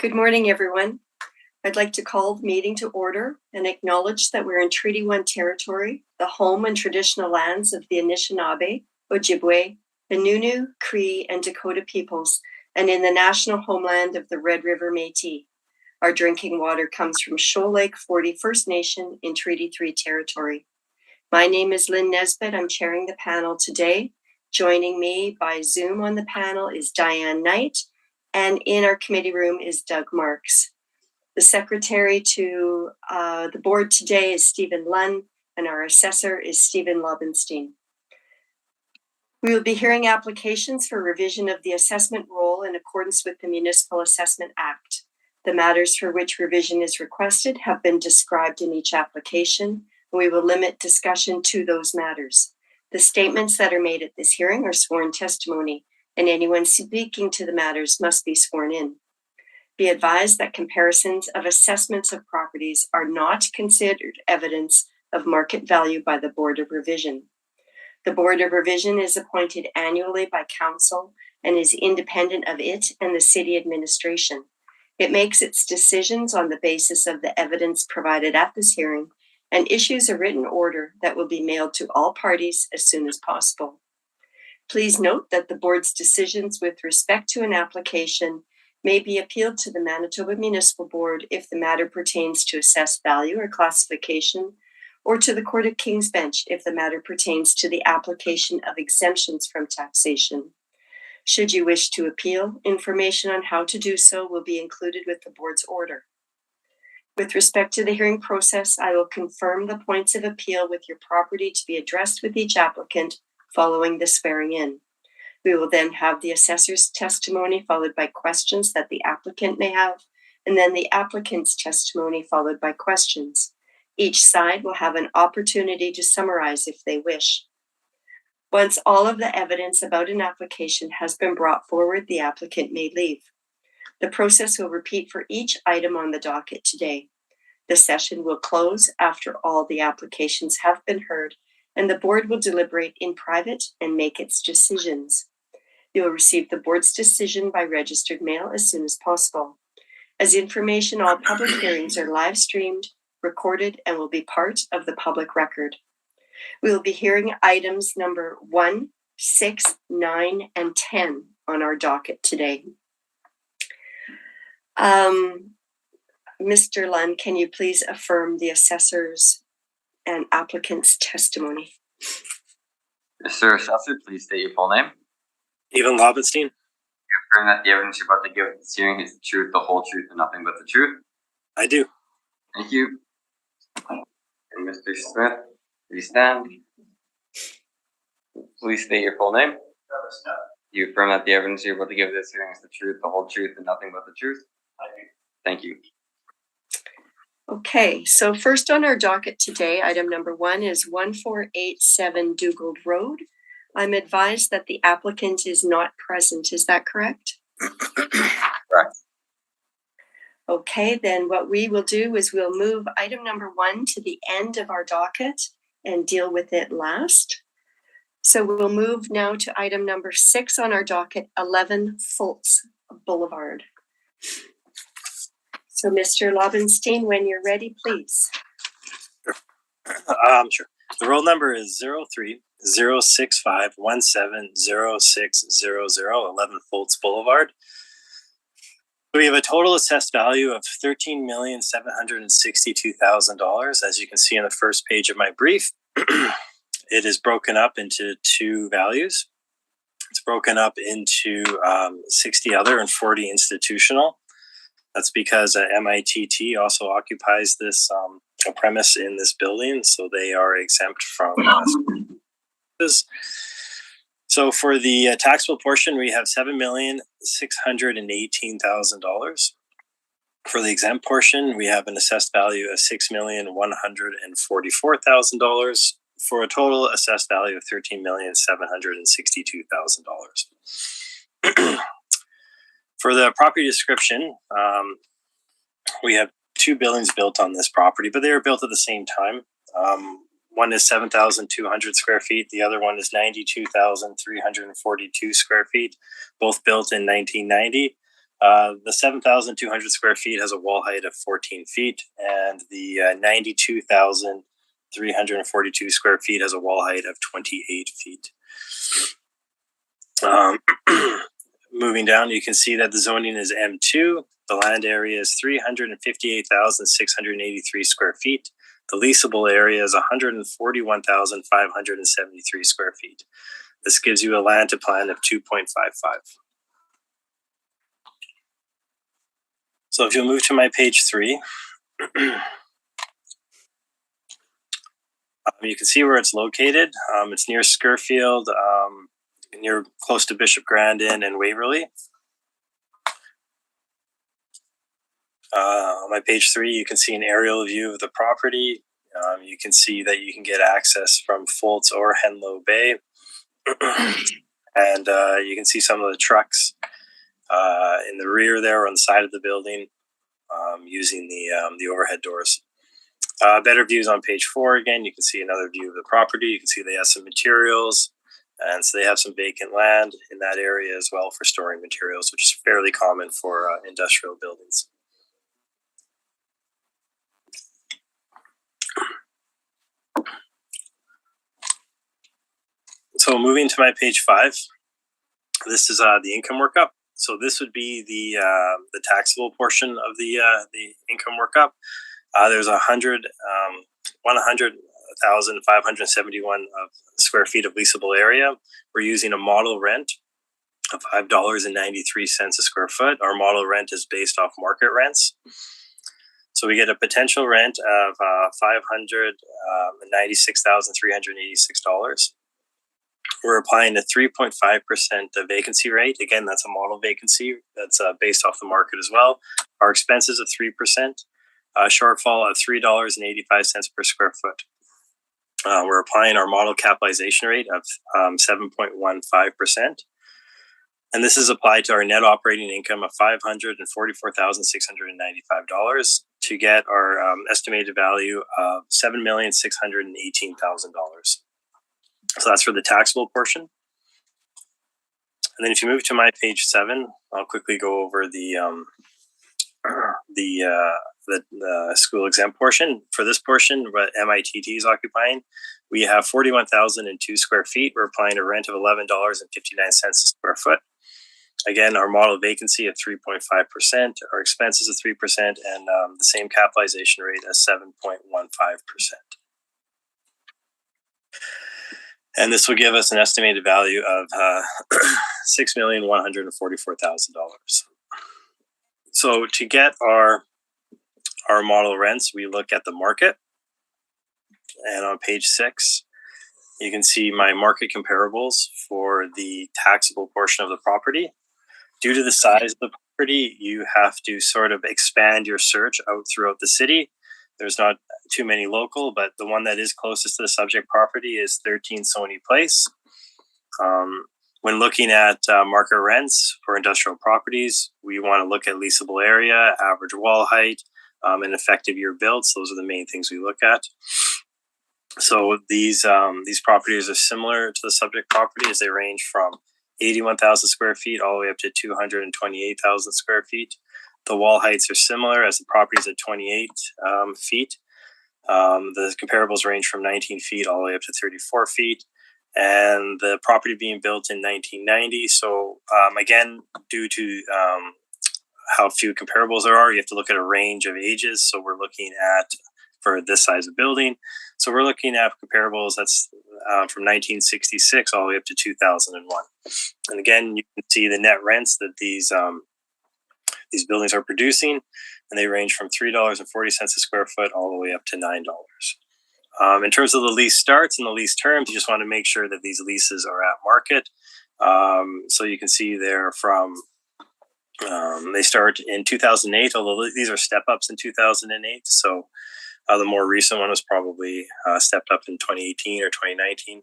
Good morning, everyone. I'd like to call the meeting to order and acknowledge that we're in Treaty 1 territory, the home and traditional lands of the Anishinaabe, Ojibwe, Innu, Cree, and Dakota peoples, and in the national homeland of the Red River Métis. Our drinking water comes from Shoal Lake 40 First Nation in Treaty 3 territory. My name is Lynn Nesbitt. I'm chairing the panel today. Joining me by Zoom on the panel is Diane Knight, and in our committee room is Doug Marks. The secretary to the board today is Stephen Lunn, and our assessor is Stephen Lobenstein. We will be hearing applications for revision of the assessment roll in accordance with the Municipal Assessment Act. The matters for which revision is requested have been described in each application. We will limit discussion to those matters. The statements that are made at this hearing are sworn testimony, and anyone speaking to the matters must be sworn in. Be advised that comparisons of assessments of properties are not considered evidence of market value by the Board of Revision. The Board of Revision is appointed annually by Council and is independent of it and the City Administration. It makes its decisions on the basis of the evidence provided at this hearing and issues a written order that will be mailed to all parties as soon as possible. Please note that the board's decisions with respect to an application may be appealed to the Manitoba Municipal Board if the matter pertains to assessed value or classification, or to the Court of King's Bench if the matter pertains to the application of exemptions from taxation. Should you wish to appeal, information on how to do so will be included with the board's order. With respect to the hearing process, I will confirm the points of appeal with your property to be addressed with each applicant following the swearing in. We will then have the assessor's testimony followed by questions that the applicant may have, and then the applicant's testimony followed by questions. Each side will have an opportunity to summarize if they wish. Once all of the evidence about an application has been brought forward, the applicant may leave. The process will repeat for each item on the docket today. The session will close after all the applications have been heard, and the board will deliberate in private and make its decisions. You will receive the board's decision by registered mail as soon as possible. As information, all public hearings are live streamed, recorded, and will be part of the public record. We will be hearing items number 1, 6, 9, and 10 on our docket today. Mr. Lunn, can you please affirm the assessor's and applicant's testimony? Mr. Assessor, please state your full name. Stephen Lobenstein. Affirm that the evidence you're about to give at this hearing is the truth, the whole truth, and nothing but the truth. I do. Thank you. And Mr. Smith, please stand. Please state your full name. You affirm that the evidence you're about to give at this hearing is the truth, the whole truth, and nothing but the truth. I do. Thank you. Okay, so first on our docket today, item number 1 is 1487 Dugald Road. I'm advised that the applicant is not present. Is that correct? Correct. Okay, then what we will do is we'll move item number 1 to the end of our docket and deal with it last. So we'll move now to item number 6 on our docket, 11 Fultz Boulevard. So Mr. Lobenstein, when you're ready, please. Sure. The roll number is 03-065-17-0600, 11 Fultz Boulevard. We have a total assessed value of $13,762,000. As you can see on the first page of my brief, it is broken up into 2 values. It's broken up into 60 other and 40 institutional. That's because MITT also occupies this a premise in this building, so they are exempt from this. So for the taxable portion, we have $7,618,000. For the exempt portion, we have an assessed value of $6,144,000 for a total assessed value of $13,762,000. For the property description, we have 2 buildings built on this property, but they were built at the same time. One is 7,200 square feet. The other one is 92,342 square feet, both built in 1990. The 7,200 square feet has a wall height of 14 feet, and the 92,342 square feet has a wall height of 28 feet. Moving down, you can see that the zoning is M2. The land area is 358,683 square feet. The leasable area is 141,573 square feet. This gives you a land to plan of 2.55. So if you'll move to my page 3, you can see where it's located. It's near Scurfield, near close to Bishop Grandin and Waverly. On my page 3, you can see an aerial view of the property. You can see that you can get access from Fultz or Henlow Bay. And you can see some of the trucks in the rear there on the side of the building using the overhead doors. Better views on page 4 again. You can see another view of the property. You can see they have some materials, and so they have some vacant land in that area as well for storing materials, which is fairly common for industrial buildings. So moving to my page 5, this is the income workup. So this would be the taxable portion of the income workup. There's 100,571 square feet of leasable area. We're using a model rent of $5.93 a square foot. Our model rent is based off market rents. So we get a potential rent of $596,386. We're applying a 3.5% vacancy rate. Again, that's a model vacancy. That's based off the market as well. Our expenses of 3%. Shortfall of $3.85 per square foot. We're applying our model capitalization rate of 7.15%. And this is applied to our net operating income of $544,695 to get our estimated value of $7,618,000. So that's for the taxable portion. And then if you move to my page 7, I'll quickly go over the school exempt portion. For this portion, what MITT is occupying, we have 41,002 square feet. We're applying a rent of $11.59 a square foot. Again, our model vacancy of 3.5%, our expenses of 3%, and the same capitalization rate as 7.15%. And this will give us an estimated value of $6,144,000. So to get our model rents, we look at the market. And on page 6, you can see my market comparables for the taxable portion of the property. Due to the size of the property, you have to sort of expand your search out throughout the city. There's not too many local, but the one that is closest to the subject property is 13 Sony Place. When looking at market rents for industrial properties, we want to look at leasable area, average wall height, and effective year builds. Those are the main things we look at. So these properties are similar to the subject property as they range from 81,000 square feet all the way up to 228,000 square feet. The wall heights are similar as the property is at 28 feet. The comparables range from 19 feet all the way up to 34 feet. And the property being built in 1990. So again, due to how few comparables there are, you have to look at a range of ages. So we're looking at, for this size of building, so we're looking at comparables that's from 1966 all the way up to 2001. And again, you can see the net rents that these buildings are producing, and they range from $3.40 a square foot all the way up to $9. In terms of the lease starts and the lease terms, you just want to make sure that these leases are at market. So you can see there from, they start in 2008, although these are step-ups in 2008. So the more recent one was probably stepped up in 2018 or 2019.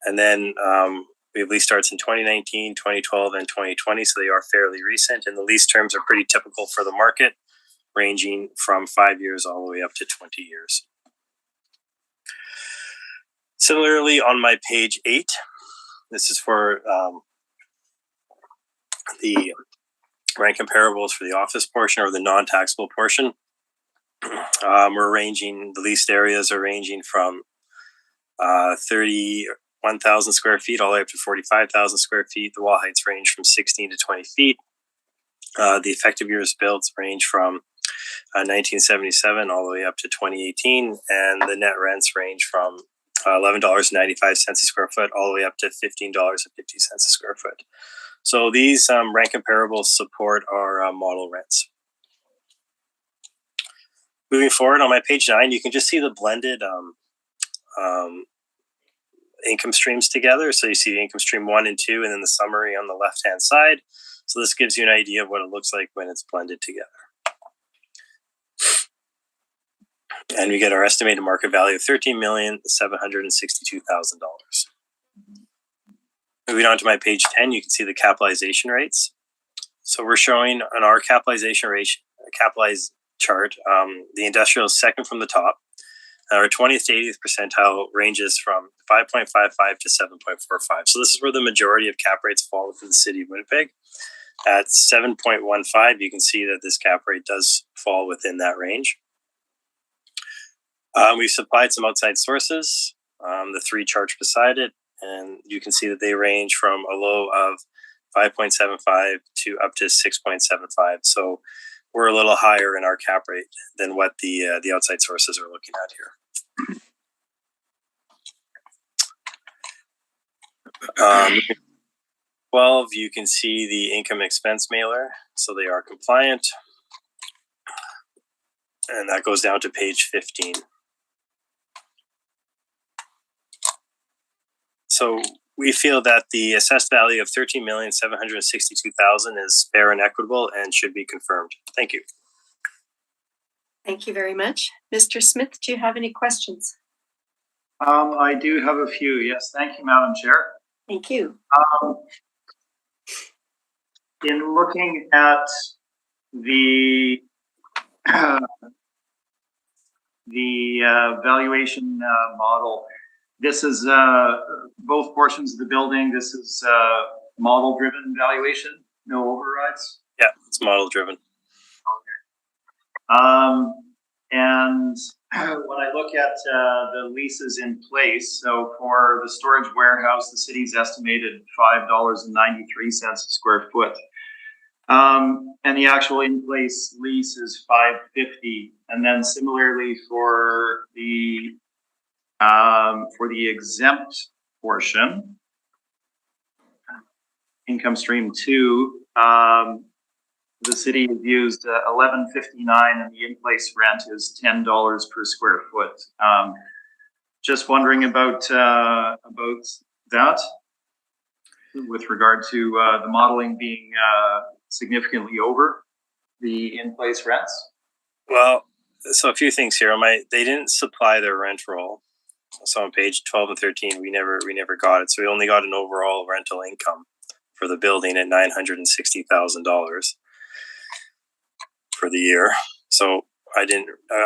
And then we have lease starts in 2019, 2012, and 2020. So they are fairly recent. And the lease terms are pretty typical for the market, ranging from 5 years all the way up to 20 years. Similarly, on my page 8, this is for the rent comparables for the office portion or the non-taxable portion. The leased areas are ranging from 31,000 square feet all the way up to 45,000 square feet. The wall heights range from 16 to 20 feet. The effective years built range from 1977 all the way up to 2018, and the net rents range from $11.95 a square foot all the way up to $15.50 a square foot. So these rent comparables support our model rents. Moving forward on my page 9, you can just see the blended income streams together. So you see income stream 1 and 2, and then the summary on the left-hand side. So this gives you an idea of what it looks like when it's blended together. And we get our estimated market value of $13,762,000. Moving on to my page 10, you can see the capitalization rates. So we're showing on our capitalization ratio, capitalized chart, the industrial is second from the top. Our 20th to 80th percentile ranges from 5.55 to 7.45. So this is where the majority of cap rates fall within the city of Winnipeg. At 7.15, you can see that this cap rate does fall within that range. We've supplied some outside sources, the 3 charts beside it, and you can see that they range from a low of 5.75 to up to 6.75. So we're a little higher in our cap rate than what the outside sources are looking at here. 12, you can see the income expense mailer, so they are compliant. And that goes down to page 15. So we feel that the assessed value of $13,762,000 is fair and equitable and should be confirmed. Thank you. Thank you very much. Mr. Smith, do you have any questions? I do have a few. Yes, thank you, Madam Chair. Thank you. In looking at the valuation model, this is both portions of the building. This is model-driven valuation, no overrides. Yeah, it's model-driven. Okay. And when I look at the leases in place, so for the storage warehouse, the city's estimated $5.93 a square foot. And the actual in-place lease is $5.50. And then similarly for the exempt portion, income stream 2, the city has used $11.59, and the in-place rent is $10 per square foot. Just wondering about that, with regard to the modeling being significantly over the in-place rents. Well, so a few things here. They didn't supply their rent roll. So on page 12 and 13, we never got it. So we only got an overall rental income for the building at $960,000 for the year. So I'm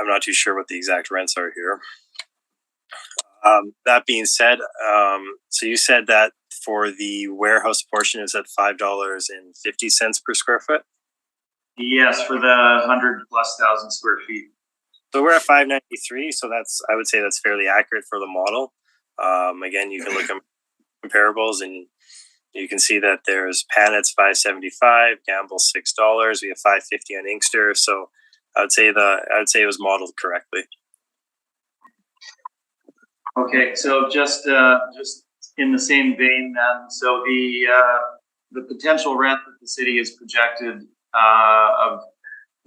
not too sure what the exact rents are here. That being said, so you said that for the warehouse portion is at $5.50 per square foot? Yes, for the 100,000+ square feet. So we're at $5.93, so I would say that's fairly accurate for the model. Again, you can look at comparables and you can see that there's Panet's $5.75, Gamble's $6. We have $5.50 on Inkster, so I would say it was modeled correctly. Okay, so just in the same vein, then, so the potential rent that the city has projected of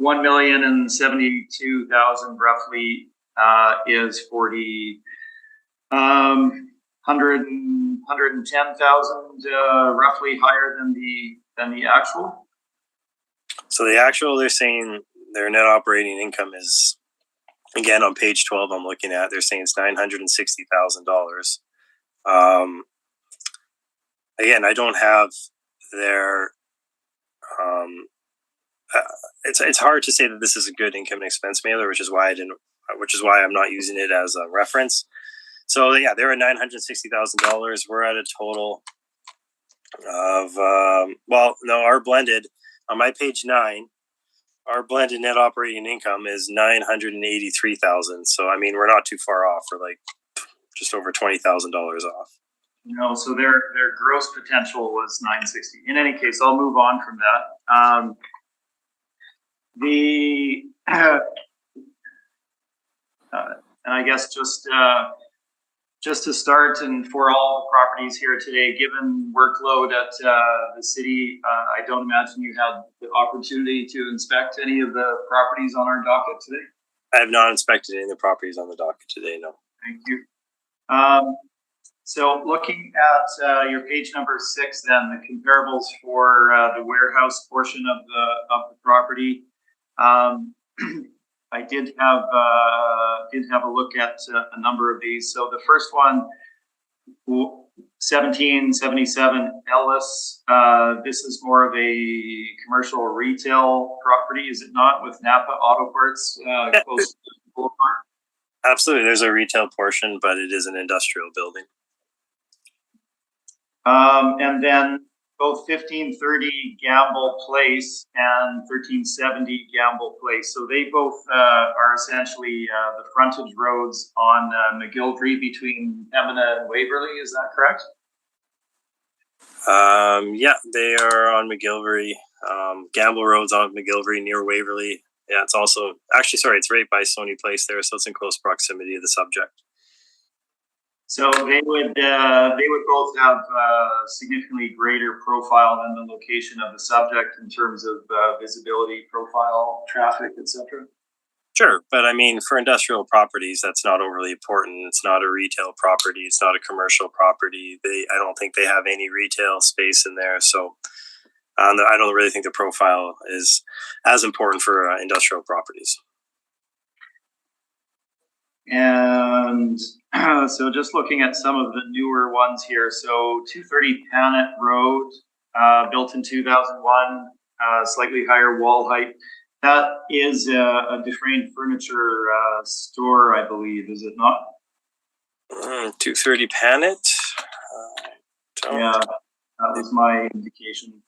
$1,072,000 roughly is for the 110,000 roughly higher than the actual. So the actual, they're saying their net operating income is, again on page 12 I'm looking at, they're saying it's $960,000. Again, I don't have their it's hard to say that this is a good income and expense mailer, which is why I'm not using it as a reference. So yeah, they're at $960,000. We're at a total of our blended on my page 9, our blended net operating income is $983,000. So I mean, we're not too far off. We're like just over $20,000 off. No, so their gross potential was 960. In any case, I'll move on from that. And I guess just to start, and for all the properties here today, given workload at the city, I don't imagine you had the opportunity to inspect any of the properties on our docket today. I have not inspected any of the properties on the docket today, no. Thank you. So looking at your page number 6, then the comparables for the warehouse portion of the property. I did have a look at a number of these. So the first one, 1777 Ellis. This is more of a commercial retail property, is it not? With Napa Auto Parts close to the boulevard. Absolutely, there's a retail portion, but it is an industrial building. And then both 1530 Gamble Place and 1370 Gamble Place. So they both are essentially the frontage roads on McGillivray between Pembina and Waverley. Is that correct? Yeah, they are on McGillivray. Gamble Road's on McGillivray near Waverley. Yeah, it's also actually it's right by Stoney Place there, so it's in close proximity to the subject. So they would both have significantly greater profile than the location of the subject in terms of visibility, profile, traffic, etc. Sure, but I mean, for industrial properties, that's not overly important. It's not a retail property. It's not a commercial property. I don't think they have any retail space in there, so I don't really think the profile is as important for industrial properties. And so just looking at some of the newer ones here. So 230 Panet Road, built in 2001, slightly higher wall height. That is a Dufresne furniture store, I believe, is it not? 230 Panet? Yeah, that was my indication.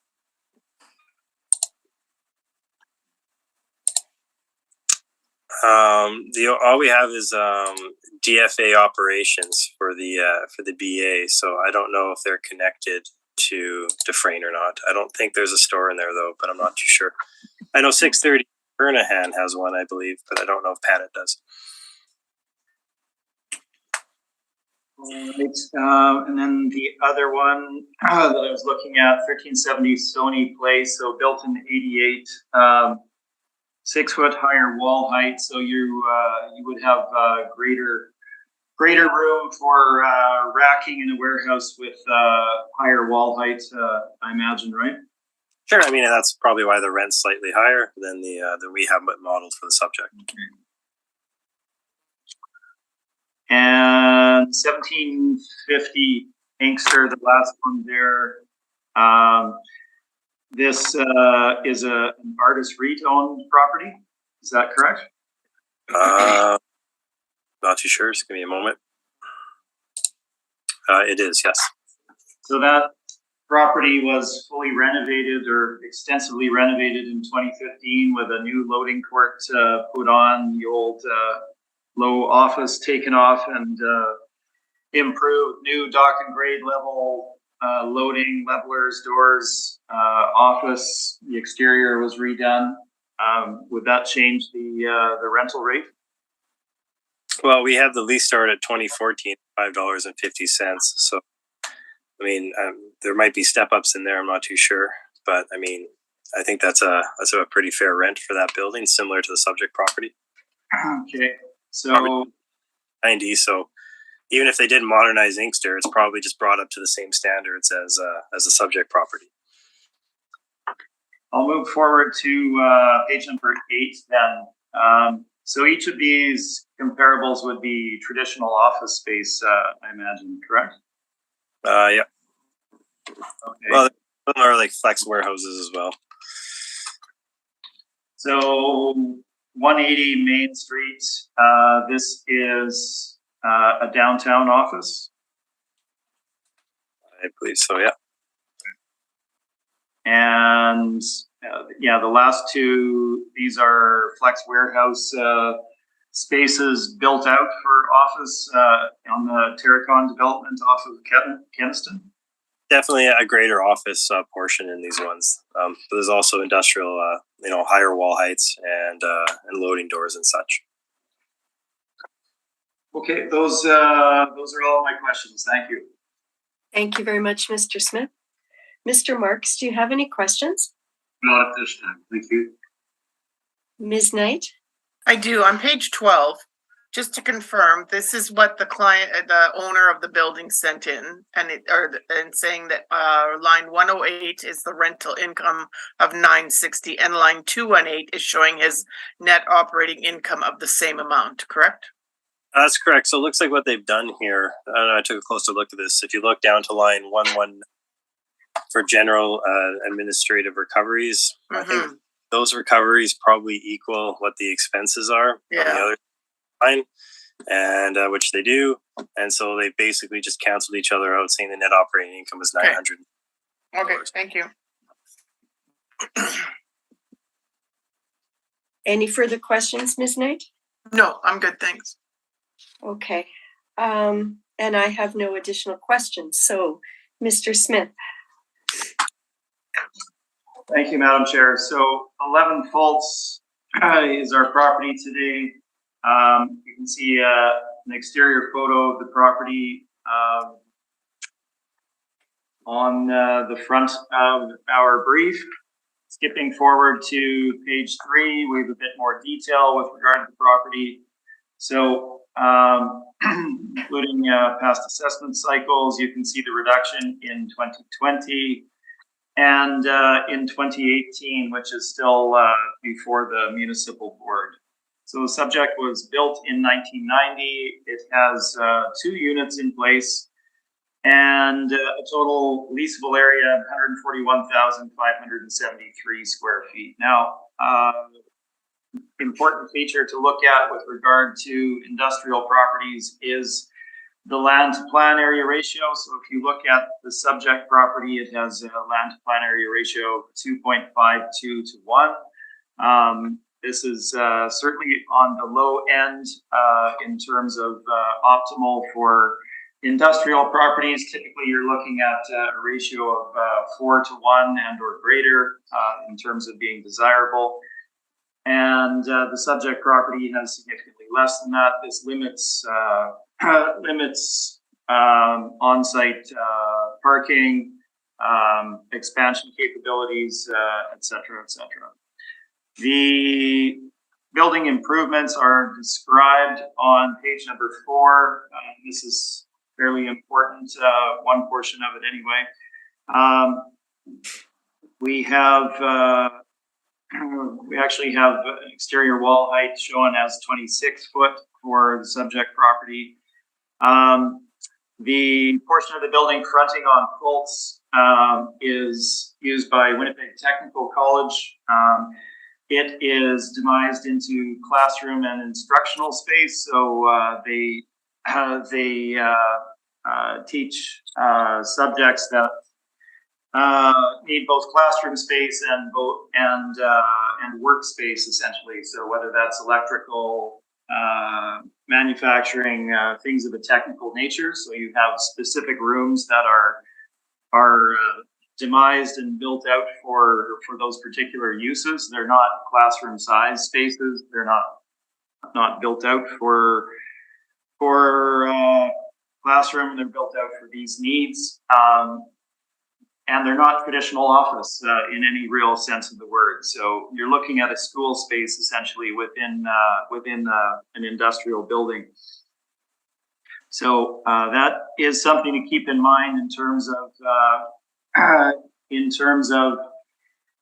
All we have is DFA operations for the BA, so I don't know if they're connected to Dufresne or not. I don't think there's a store in there though, but I'm not too sure. I know 630 Burnahan has one, I believe, but I don't know if Panet does. Right. And then the other one that I was looking at, 1370 Stoney Place, so built in 88. 6 foot higher wall height, so you would have greater room for racking in a warehouse with higher wall height, I imagine, right? Sure. I mean, that's probably why the rent's slightly higher than than we have modeled for the subject. Okay. And 1750 Inkster, the last one there. This is an Artis REIT owned property. Is that correct? Not too sure. Just give me a moment. It is, yes. So that property was fully renovated or extensively renovated in 2015 with a new loading court put on, the old low office taken off and improved, new dock and grade level loading, levelers, doors, office. The exterior was redone. Would that change the rental rate? Well, we have the lease start at 2014, $5.50. So, I mean, there might be step ups in there. I'm not too sure, but I mean, I think that's a pretty fair rent for that building, similar to the subject property. Okay, so probably 90. So, even if they did modernize Inkster, it's probably just brought up to the same standards as a subject property. I'll move forward to page number 8 then. So each of these comparables would be traditional office space, I imagine, correct? Yeah. Okay. Well, some are like flex warehouses as well. So 180 Main Street, this is a downtown office? I believe so, yeah. And yeah, the last two, these are flex warehouse spaces built out for office on the Terracon development off of Keniston. Definitely a greater office portion in these ones. But there's also industrial, higher wall heights and loading doors and such. Okay, those are all my questions. Thank you. Thank you very much, Mr. Smith. Mr. Marks, do you have any questions? Not at this time. Thank you. Ms. Knight? I do. On page 12, just to confirm, this is what the client, the owner of the building sent in, and saying that line 108 is the rental income of $960, and line 218 is showing his net operating income of the same amount, correct? That's correct. So it looks like what they've done here, I took a closer look at this. If you look down to line 11 for general administrative recoveries, I think those recoveries probably equal what the expenses are on the other line, and which they do. And so they basically just canceled each other out, saying the net operating income is $900. Okay, thank you. Any further questions, Ms. Knight? No, I'm good, thanks. Okay. And I have no additional questions. So, Mr. Smith. Thank you, Madam Chair. So 11 Fultz is our property today. You can see an exterior photo of the property on the front of our brief. Skipping forward to page 3, we have a bit more detail with regard to the property. So including past assessment cycles, you can see the reduction in 2020 and in 2018, which is still before the municipal board. So the subject was built in 1990. It has 2 units in place and a total leasable area of 141,573 square feet. Now, important feature to look at with regard to industrial properties is the land to plan area ratio. So if you look at the subject property, it has a land to plan area ratio of 2.52 to 1. This is certainly on the low end in terms of optimal for industrial properties. Typically, you're looking at a ratio of 4 to 1 and or greater in terms of being desirable. And the subject property has significantly less than that. This limits on-site parking, expansion capabilities, et cetera, et cetera. The building improvements are described on page number 4. This is fairly important, one portion of it anyway. We actually have an exterior wall height shown as 26 foot for the subject property. The portion of the building fronting on Fultz is used by Winnipeg Technical College. It is demised into classroom and instructional space, so they teach subjects that need both classroom space and workspace essentially. So whether that's electrical, manufacturing, things of a technical nature. So you have specific rooms that are demised and built out for those particular uses. They're not classroom size spaces. They're not built out for classroom. They're built out for these needs. And they're not traditional office in any real sense of the word. So you're looking at a school space essentially within an industrial building. So that is something to keep in mind in terms of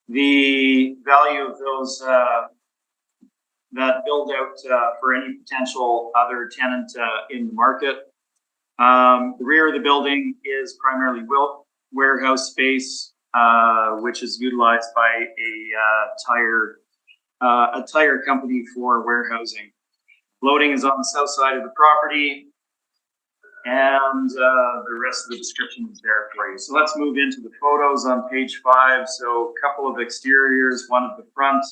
the value of those that build out for any potential other tenant in the market. The rear of the building is primarily warehouse space, which is utilized by a tire company for warehousing. Loading is on the south side of the property. And the rest of the description is there for you. So let's move into the photos on page 5. So a couple of exteriors, one of the front,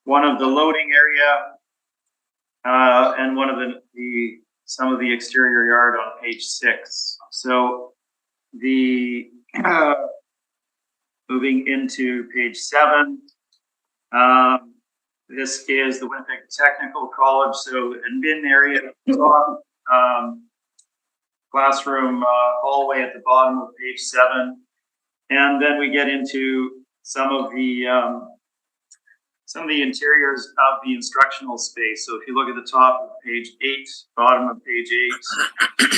one of the loading area, and one of some of the exterior yard on page 6. So the moving into page 7, this is the Winnipeg Technical College. So admin area at the top, classroom hallway at the bottom of page 7, and then we get into some of the interiors of the instructional space. So if you look at the top of page 8, bottom of page 8,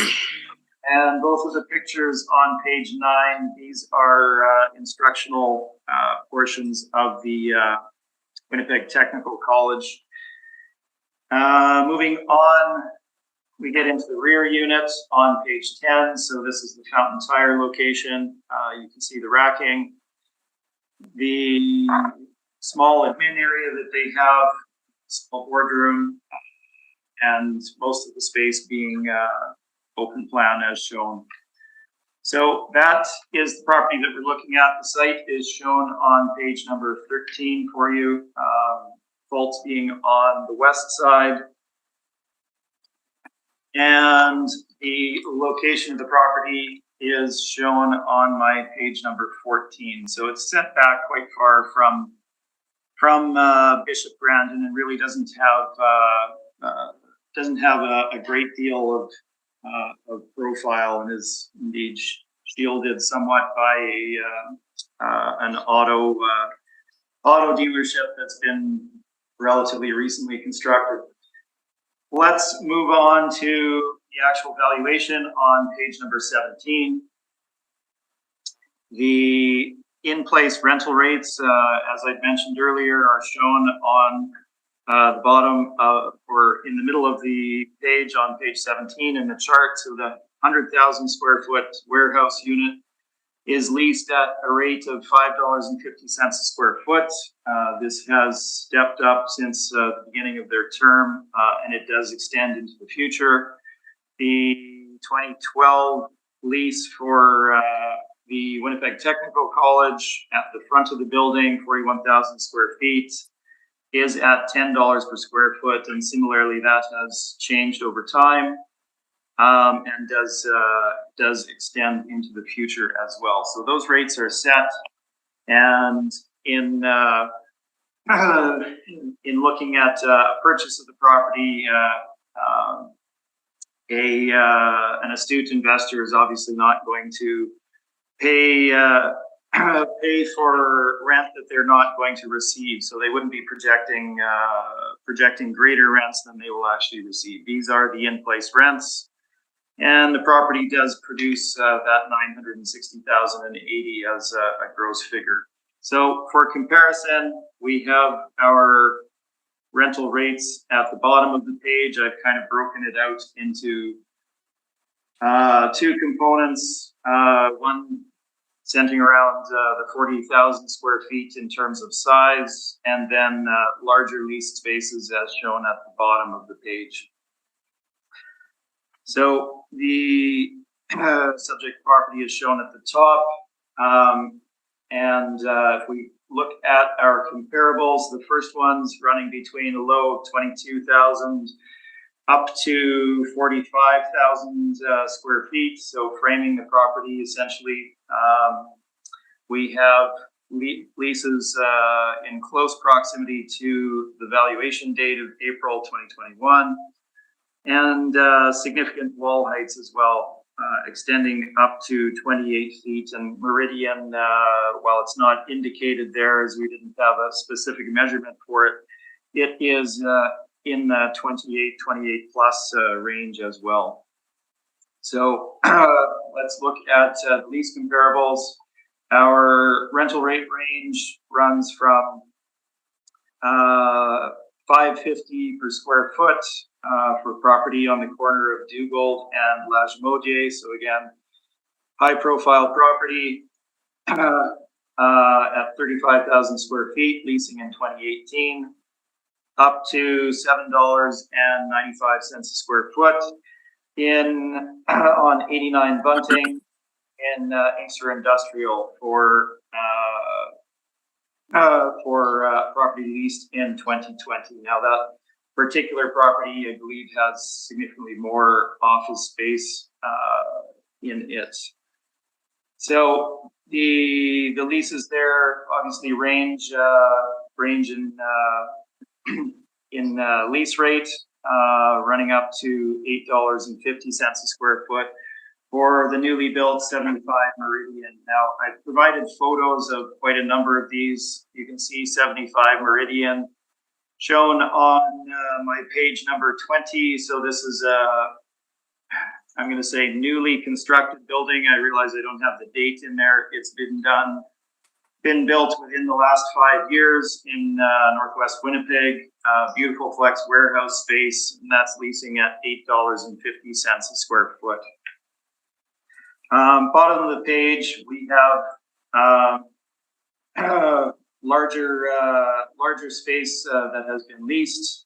and both of the pictures on page 9, these are instructional portions of the Winnipeg Technical College. Moving on, we get into the rear unit on page 10. So this is the fountain tire location. You can see the racking, the small admin area that they have, small boardroom, and most of the space being open plan as shown. So that is the property that we're looking at. The site is shown on page number 13 for you. Faults being on the west side. And the location of the property is shown on my page number 14. So it's set back quite far from Bishop Brandon and really doesn't have a great deal of profile, and is indeed shielded somewhat by an auto dealership that's been relatively recently constructed. Let's move on to the actual valuation on page number 17. The in-place rental rates, as I mentioned earlier, are shown on the bottom or in the middle of the page on page 17 in the chart. So the 100,000 square foot warehouse unit is leased at a rate of $5.50 a square foot. This has stepped up since the beginning of their term, and it does extend into the future. The 2012 lease for the Winnipeg Technical College at the front of the building, 41,000 square feet, is at $10 per square foot, and similarly that has changed over time. And does extend into the future as well. So those rates are set, and in looking at purchase of the property, an astute investor is obviously not going to pay for rent that they're not going to receive. So they wouldn't be projecting greater rents than they will actually receive. These are the in-place rents. And the property does produce that $960,080 as a gross figure. So for comparison, we have our rental rates at the bottom of the page. I've kind of broken it out into two components. One centering around the 40,000 square feet in terms of size, and then larger leased spaces as shown at the bottom of the page. So the subject property is shown at the top. And if we look at our comparables, the first one's running between a low of 22,000 up to 45,000 square feet. So framing the property essentially, we have leases in close proximity to the valuation date of April 2021. And significant wall heights as well, extending up to 28 feet. And meridian, while it's not indicated there as we didn't have a specific measurement for it, it is in the 28 plus range as well. So let's look at the lease comparables. Our rental rate range runs from $5.50 per square foot for property on the corner of Dugald and Lagimodier. So again, high profile property at 35,000 square feet, leasing in 2018, up to $7.95 a square foot on 89 Bunting in Inkster Industrial for property leased in 2020. Now that particular property, I believe, has significantly more office space in it. So the leases there obviously range in lease rate, running up to $8.50 a square foot for the newly built 75 Meridian. Now, I've provided photos of quite a number of these. You can see 75 Meridian shown on my page number 20. So this is I'm going to say newly constructed building. I realize I don't have the date in there. It's been built within the last 5 years in Northwest Winnipeg. Beautiful flex warehouse space, and that's leasing at $8.50 a square foot. Bottom of the page, we have larger space that has been leased,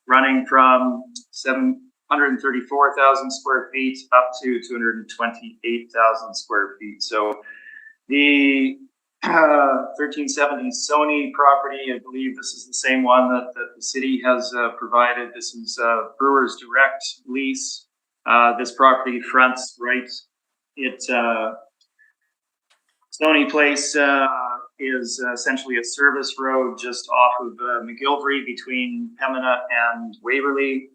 running from 734,000 square feet up to 228,000 square feet. So the 1370 Sony property, I believe this is the same one that the city has provided. This is Brewers Direct lease. This property fronts right. Sony Place is essentially a service road just off of McGilvery between Pembina and Waverley.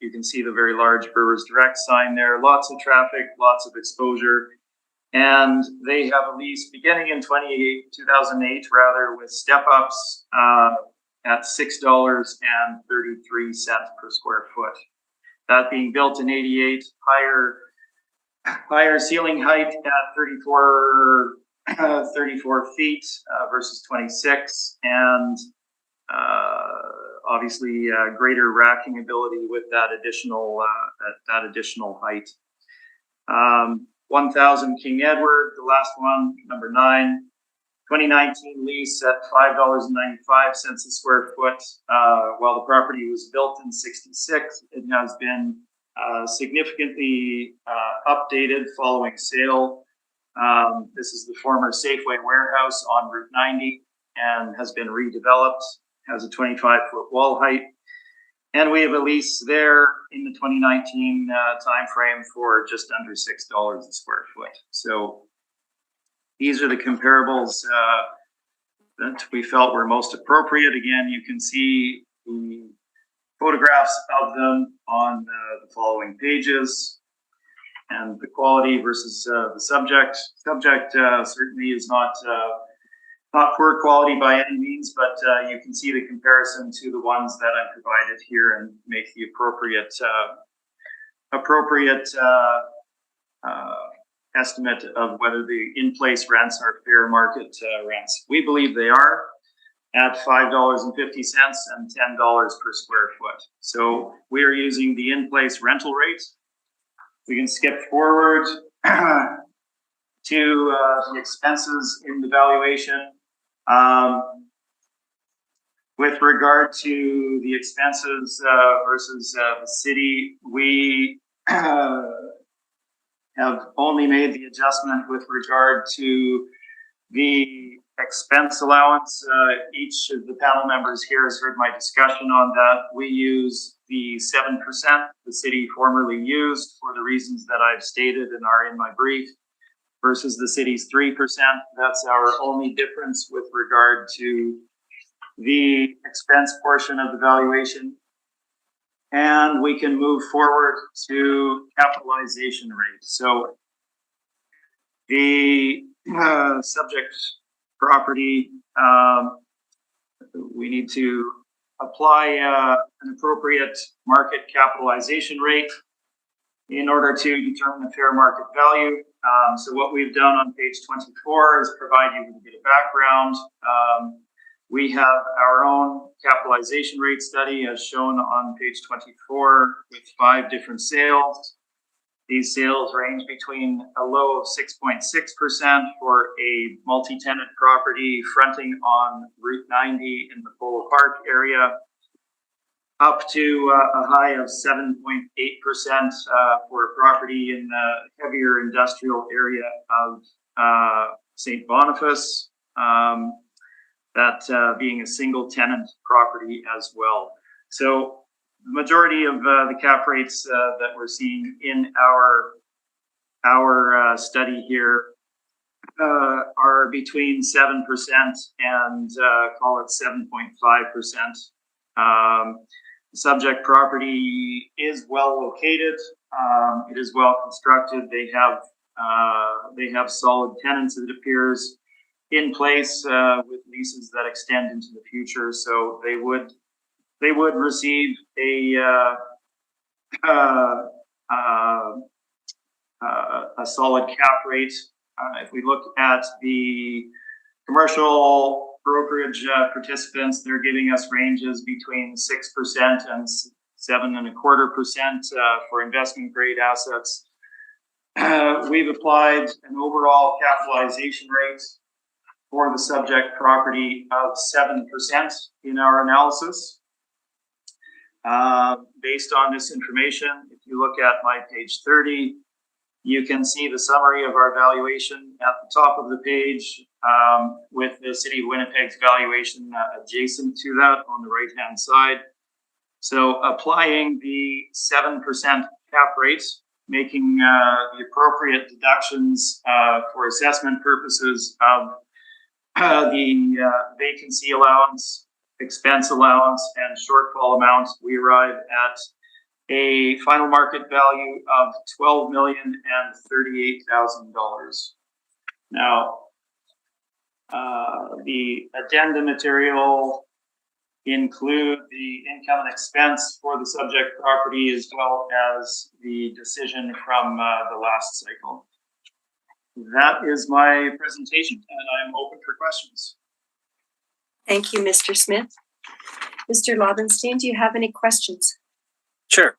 You can see the very large Brewers Direct sign there. Lots of traffic, lots of exposure. And they have a lease beginning in 2008, with step-ups at $6.33 per square foot. That being built in 88, higher ceiling height at 34 feet versus 26, and obviously greater racking ability with that additional height. 1000 King Edward, the last one, number 9, 2019 lease at $5.95 a square foot. While the property was built in 66, it has been significantly updated following sale. This is the former Safeway warehouse on Route 90 and has been redeveloped, has a 25-foot wall height. And we have a lease there in the 2019 timeframe for just under $6 a square foot. So these are the comparables that we felt were most appropriate. Again, you can see the photographs of them on the following pages, and the quality versus the subject. Subject certainly is not poor quality by any means, but you can see the comparison to the ones that I provided here and make the appropriate estimate of whether the in-place rents are fair market rents. We believe they are at $5.50 and $10 per square foot. So we are using the in-place rental rate. We can skip forward to the expenses in the valuation. With regard to the expenses versus the city, we have only made the adjustment with regard to the expense allowance. Each of the panel members here has heard my discussion on that. We use the 7% the city formerly used for the reasons that I've stated and are in my brief, versus the city's 3%. That's our only difference with regard to the expense portion of the valuation. And we can move forward to capitalization rate. So the subject property, we need to apply an appropriate market capitalization rate in order to determine the fair market value. So what we've done on page 24 is provide you with a bit of background. We have our own capitalization rate study as shown on page 24 with 5 different sales. These sales range between a low of 6.6% for a multi-tenant property fronting on Route 90 in the Polo Park area, up to a high of 7.8% for a property in the heavier industrial area of St. Boniface, that being a single tenant property as well. So the majority of the cap rates that we're seeing in our study here are between 7% and call it 7.5%. The subject property is well located. It is well constructed. They have solid tenants, it appears, in place with leases that extend into the future. So they would receive a solid cap rate. If we look at the commercial brokerage participants, they're giving us ranges between 6% and 7.25% for investment grade assets. We've applied an overall capitalization rate for the subject property of 7% in our analysis. Based on this information, if you look at my page 30, you can see the summary of our valuation at the top of the page, with the City of Winnipeg's valuation adjacent to that on the right-hand side. So applying the 7% cap rate, making the appropriate deductions for assessment purposes of the vacancy allowance, expense allowance, and shortfall amount, we arrive at a final market value of $12,038,000. Now, the addenda material include the income and expense for the subject property as well as the decision from the last cycle. That is my presentation, and I'm open for questions. Thank you, Mr. Smith. Mr. Lobenstein, do you have any questions? Sure.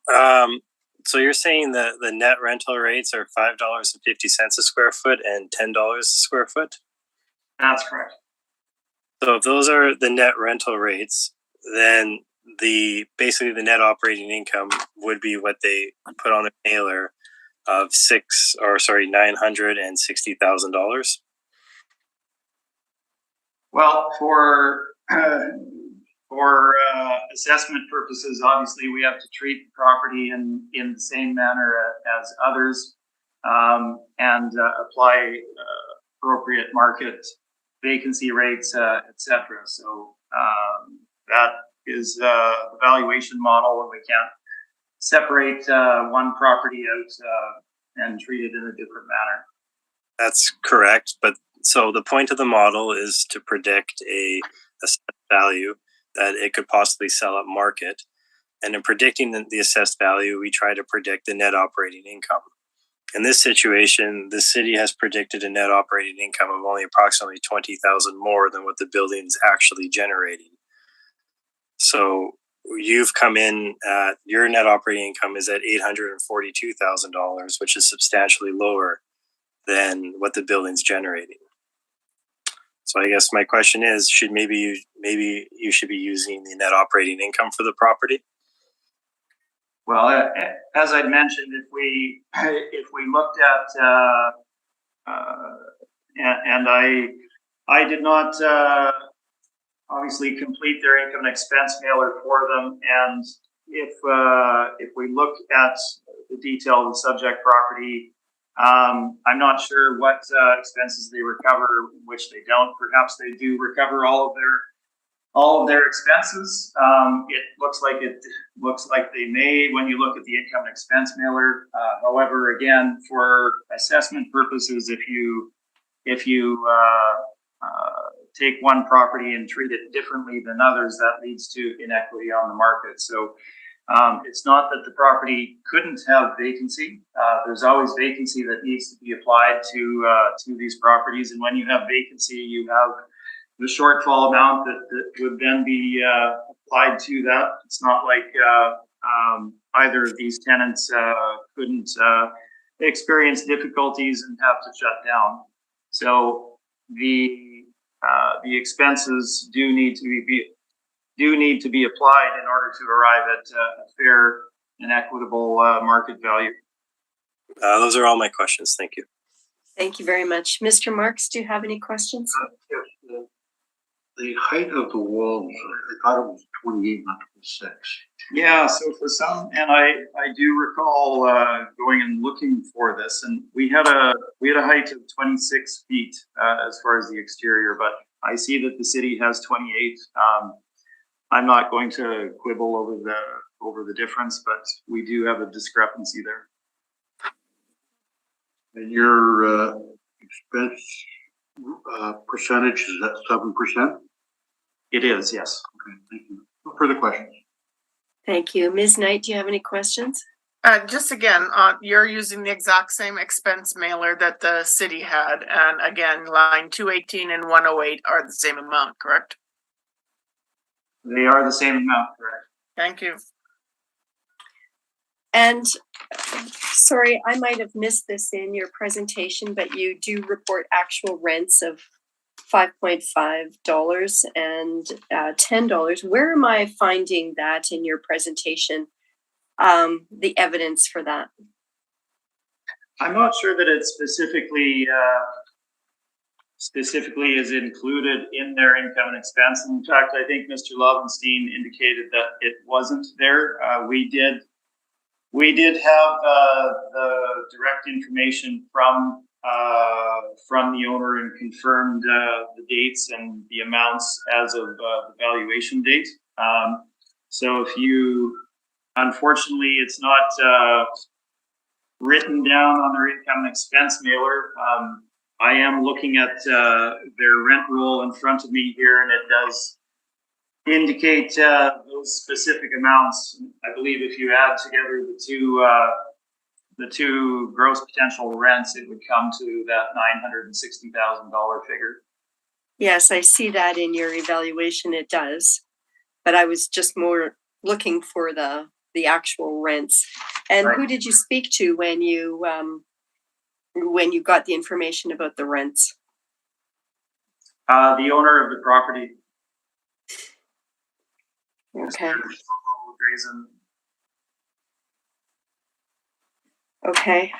So you're saying that the net rental rates are $5.50 a square foot and $10 a square foot? That's correct. So if those are the net rental rates, then basically the net operating income would be what they put on the mailer of $960,000. Well, for assessment purposes, obviously we have to treat the property in the same manner as others, and apply appropriate market vacancy rates, etc. So that is the valuation model, and we can't separate one property out and treat it in a different manner. That's correct, but so the point of the model is to predict a assessed value that it could possibly sell at market. And in predicting the assessed value, we try to predict the net operating income. In this situation, the city has predicted a net operating income of only approximately $20,000 more than what the building's actually generating. So you've come in at, your net operating income is at $842,000, which is substantially lower than what the building's generating. So I guess my question is, maybe you should be using the net operating income for the property? Well, as I mentioned, if we looked at and I did not obviously complete their income and expense mailer for them, and if we look at the detail of the subject property, I'm not sure what expenses they recover, which they don't. Perhaps they do recover all of their expenses. It looks like they may when you look at the income and expense mailer. However, again, for assessment purposes, if you take one property and treat it differently than others, that leads to inequity on the market. So it's not that the property couldn't have vacancy. There's always vacancy that needs to be applied to these properties, and when you have vacancy, you have the shortfall amount that would then be applied to that. It's not like either of these tenants couldn't experience difficulties and have to shut down. So the expenses do need to be do need to be applied in order to arrive at a fair and equitable market value. Those are all my questions. Thank you. Thank you very much. Mr. Marks, do you have any questions? Yes, the height of the walls, I thought it was 28, not 26. Yeah, so for some, and I do recall going and looking for this, and we had a height of 26 feet as far as the exterior, but I see that the city has 28. I'm not going to quibble over the difference, but we do have a discrepancy there. And your expense percentage, is that 7%? It is, yes. Okay, thank you. No further questions. Thank you. Ms. Knight, do you have any questions? Just again, you're using the exact same expense mailer that the city had. And again, line 218 and 108 are the same amount, correct? They are the same amount, correct? Thank you. And sorry, I might have missed this in your presentation, but you do report actual rents of $5.5 and $10. Where am I finding that in your presentation? The evidence for that? I'm not sure that it specifically is included in their income and expense. In fact, I think Mr. Lovenstein indicated that it wasn't there. We did have the direct information from the owner and confirmed the dates and the amounts as of the valuation date. So if you, unfortunately, it's not written down on their income and expense mailer. I am looking at their rent roll in front of me here, and it does indicate those specific amounts. I believe if you add together the two gross potential rents, it would come to that $960,000 figure. Yes, I see that in your evaluation. It does, but I was just more looking for the actual rents. And Right. Who did you speak to when you got the information about the rents? The owner of the property. Okay. Grayson. Okay.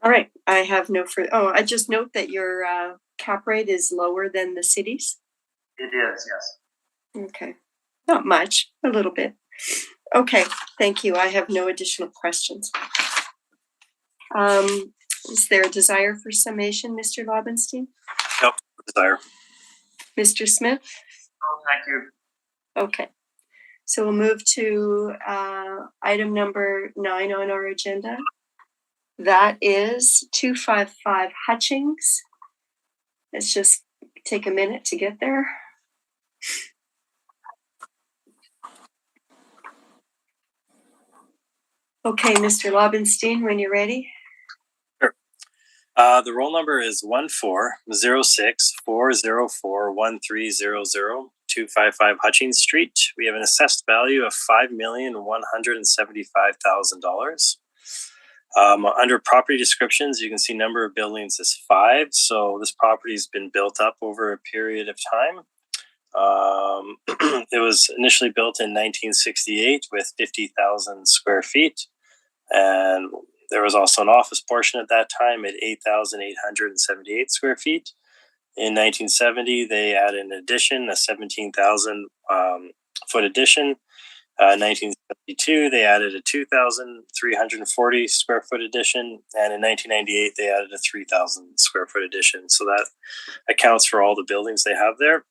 All right. I have no further. Oh, I just note that your cap rate is lower than the city's. It is, yes. Okay. Not much, a little bit. Okay. Thank you. I have no additional questions. Is there a desire for summation, Mr. Lobenstein? Nope, desire. Mr. Smith? Oh, thank you. Okay. So we'll move to item number 9 on our agenda. That is 255 Hutchings. Let's just take a minute to get there. Okay, Mr. Lobenstein, when you're ready. Sure. The roll number is 14064041300 255 Hutchings Street. We have an assessed value of $5,175,000. Under property descriptions, you can see number of buildings is 5. So this property has been built up over a period of time. It was initially built in 1968 with 50,000 square feet. And there was also an office portion at that time at 8,878 square feet. In 1970, they added an addition, a 17,000 foot addition. 1972, they added a 2,340 square foot addition. And in 1998, they added a 3,000 square foot addition. So that accounts for all the buildings they have there,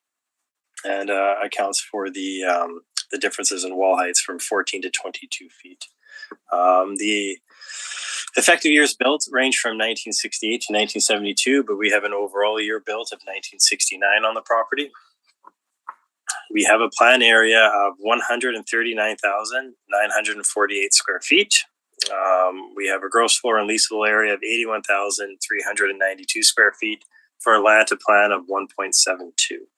and accounts for the differences in wall heights from 14 to 22 feet. The effective years built range from 1968 to 1972, but we have an overall year built of 1969 on the property. We have a plan area of 139,948 square feet. We have a gross floor and leasable area of 81,392 square feet for a land to plan of 1.72.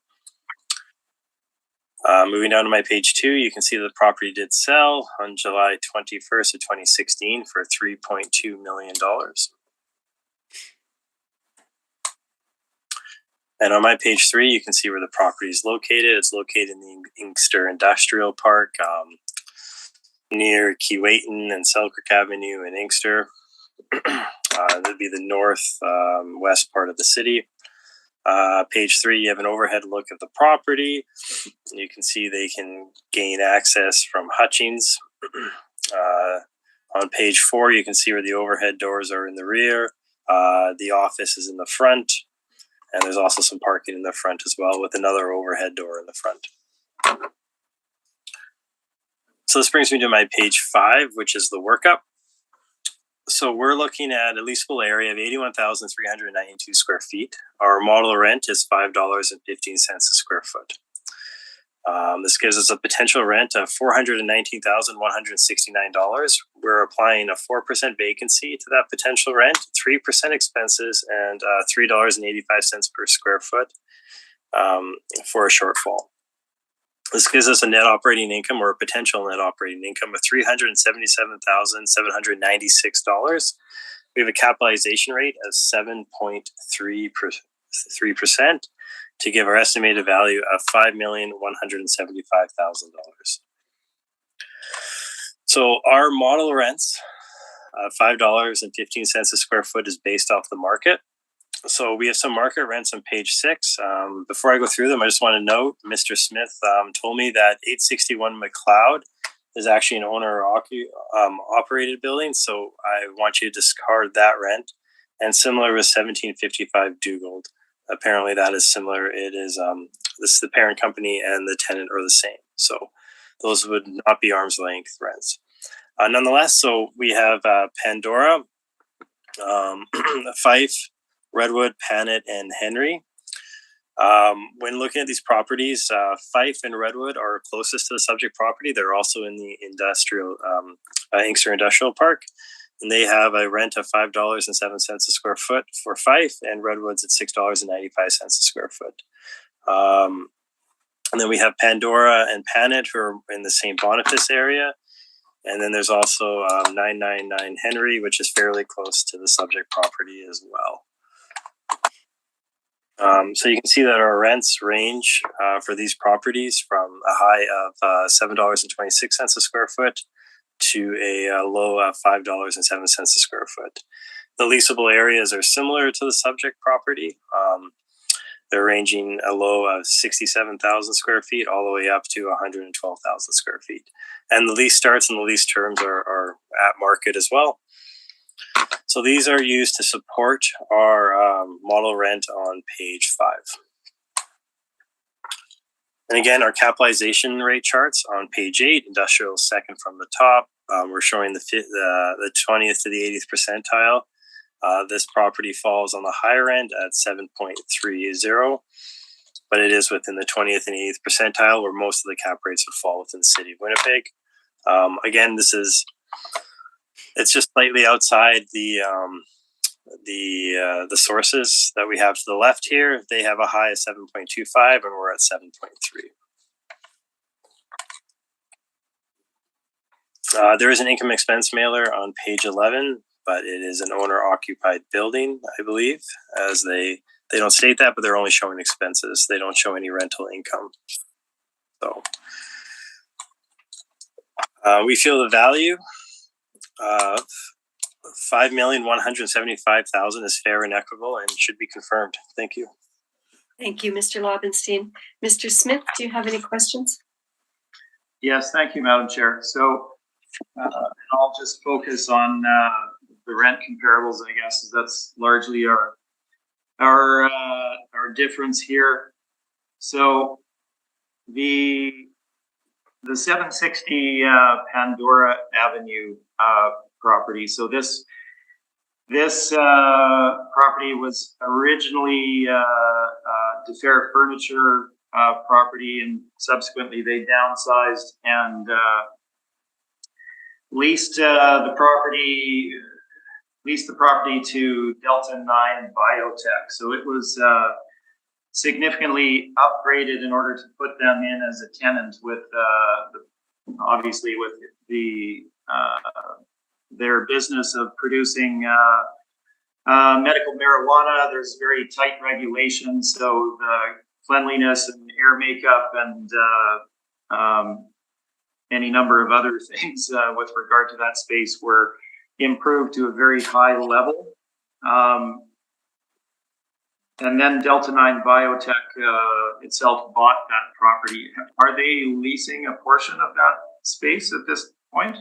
Moving down to my page 2, you can see the property did sell on July 21st of 2016 for $3.2 million. And on my page 3, you can see where the property is located. It's located in the Inkster Industrial Park, near Keewatin and Selkirk Avenue in Inkster. That'd be the north west part of the city. Page 3, you have an overhead look at the property. You can see they can gain access from Hutchings. On page 4, you can see where the overhead doors are in the rear. The office is in the front. And there's also some parking in the front as well, with another overhead door in the front. So this brings me to my page 5, which is the workup. So we're looking at a leasable area of 81,392 square feet. Our model rent is $5.15 a square foot. This gives us a potential rent of $419,169. We're applying a 4% vacancy to that potential rent, 3% expenses, and $3.85 per square foot for a shortfall. This gives us a net operating income, or a potential net operating income, of $377,796. We have a capitalization rate of 7.3%. To give our estimated value of $5,175,000. So our model rents, $5.15 a square foot, is based off the market. So we have some market rents on page 6. Before I go through them, I just want to note, Mr. Smith told me that 861 McLeod is actually an owner operated building. So I want you to discard that rent. And similar with 1755 Dugald. Apparently that is similar. It is this is the parent company and the tenant are the same. So those would not be arm's length rents. Nonetheless, so we have Pandora, Fife, Redwood, Panet, and Henry. When looking at these properties, Fife and Redwood are closest to the subject property. They're also in the industrial Inkster Industrial Park. And they have a rent of $5.07 a square foot for Fife, and Redwood's at $6.95 a square foot. And then we have Pandora and Panet, who are in the St. Boniface area. And then there's also 999 Henry, which is fairly close to the subject property as well. So you can see that our rents range for these properties from a high of $7.26 a square foot to a low of $5.07 a square foot. The leasable areas are similar to the subject property. They're ranging a low of 67,000 square feet all the way up to 112,000 square feet. And the lease starts and the lease terms are at market as well. So these are used to support our model rent on page 5. And again, our capitalization rate charts on page 8, industrial second from the top. We're showing the 20th to the 80th percentile. This property falls on the higher end at 7.30, but it is within the 20th and 80th percentile, where most of the cap rates would fall within the city of Winnipeg. Again, it's just slightly outside the sources that we have to the left here. They have a high of 7.25 and we're at 7.3. There is an income expense mailer on page 11, but it is an owner-occupied building, I believe, as they don't state that, but they're only showing expenses. They don't show any rental income. So we feel the value of $5,175,000 is fair and equitable and should be confirmed. Thank you. Thank you, Mr. Lobenstein. Mr. Smith, do you have any questions? Yes, thank you, Madam Chair. So I'll just focus on the rent comparables, I guess, as that's largely our difference here. So the 760 Pandora Avenue property. So this property was originally DeFair Furniture property, and subsequently they downsized and leased the property to Delta 9 Biotech. So it was significantly upgraded in order to put them in as a tenant with obviously with their business of producing Medical marijuana, there's very tight regulations, so the cleanliness and air makeup and any number of other things with regard to that space were improved to a very high level. And then Delta 9 Biotech itself bought that property. Are they leasing a portion of that space at this point?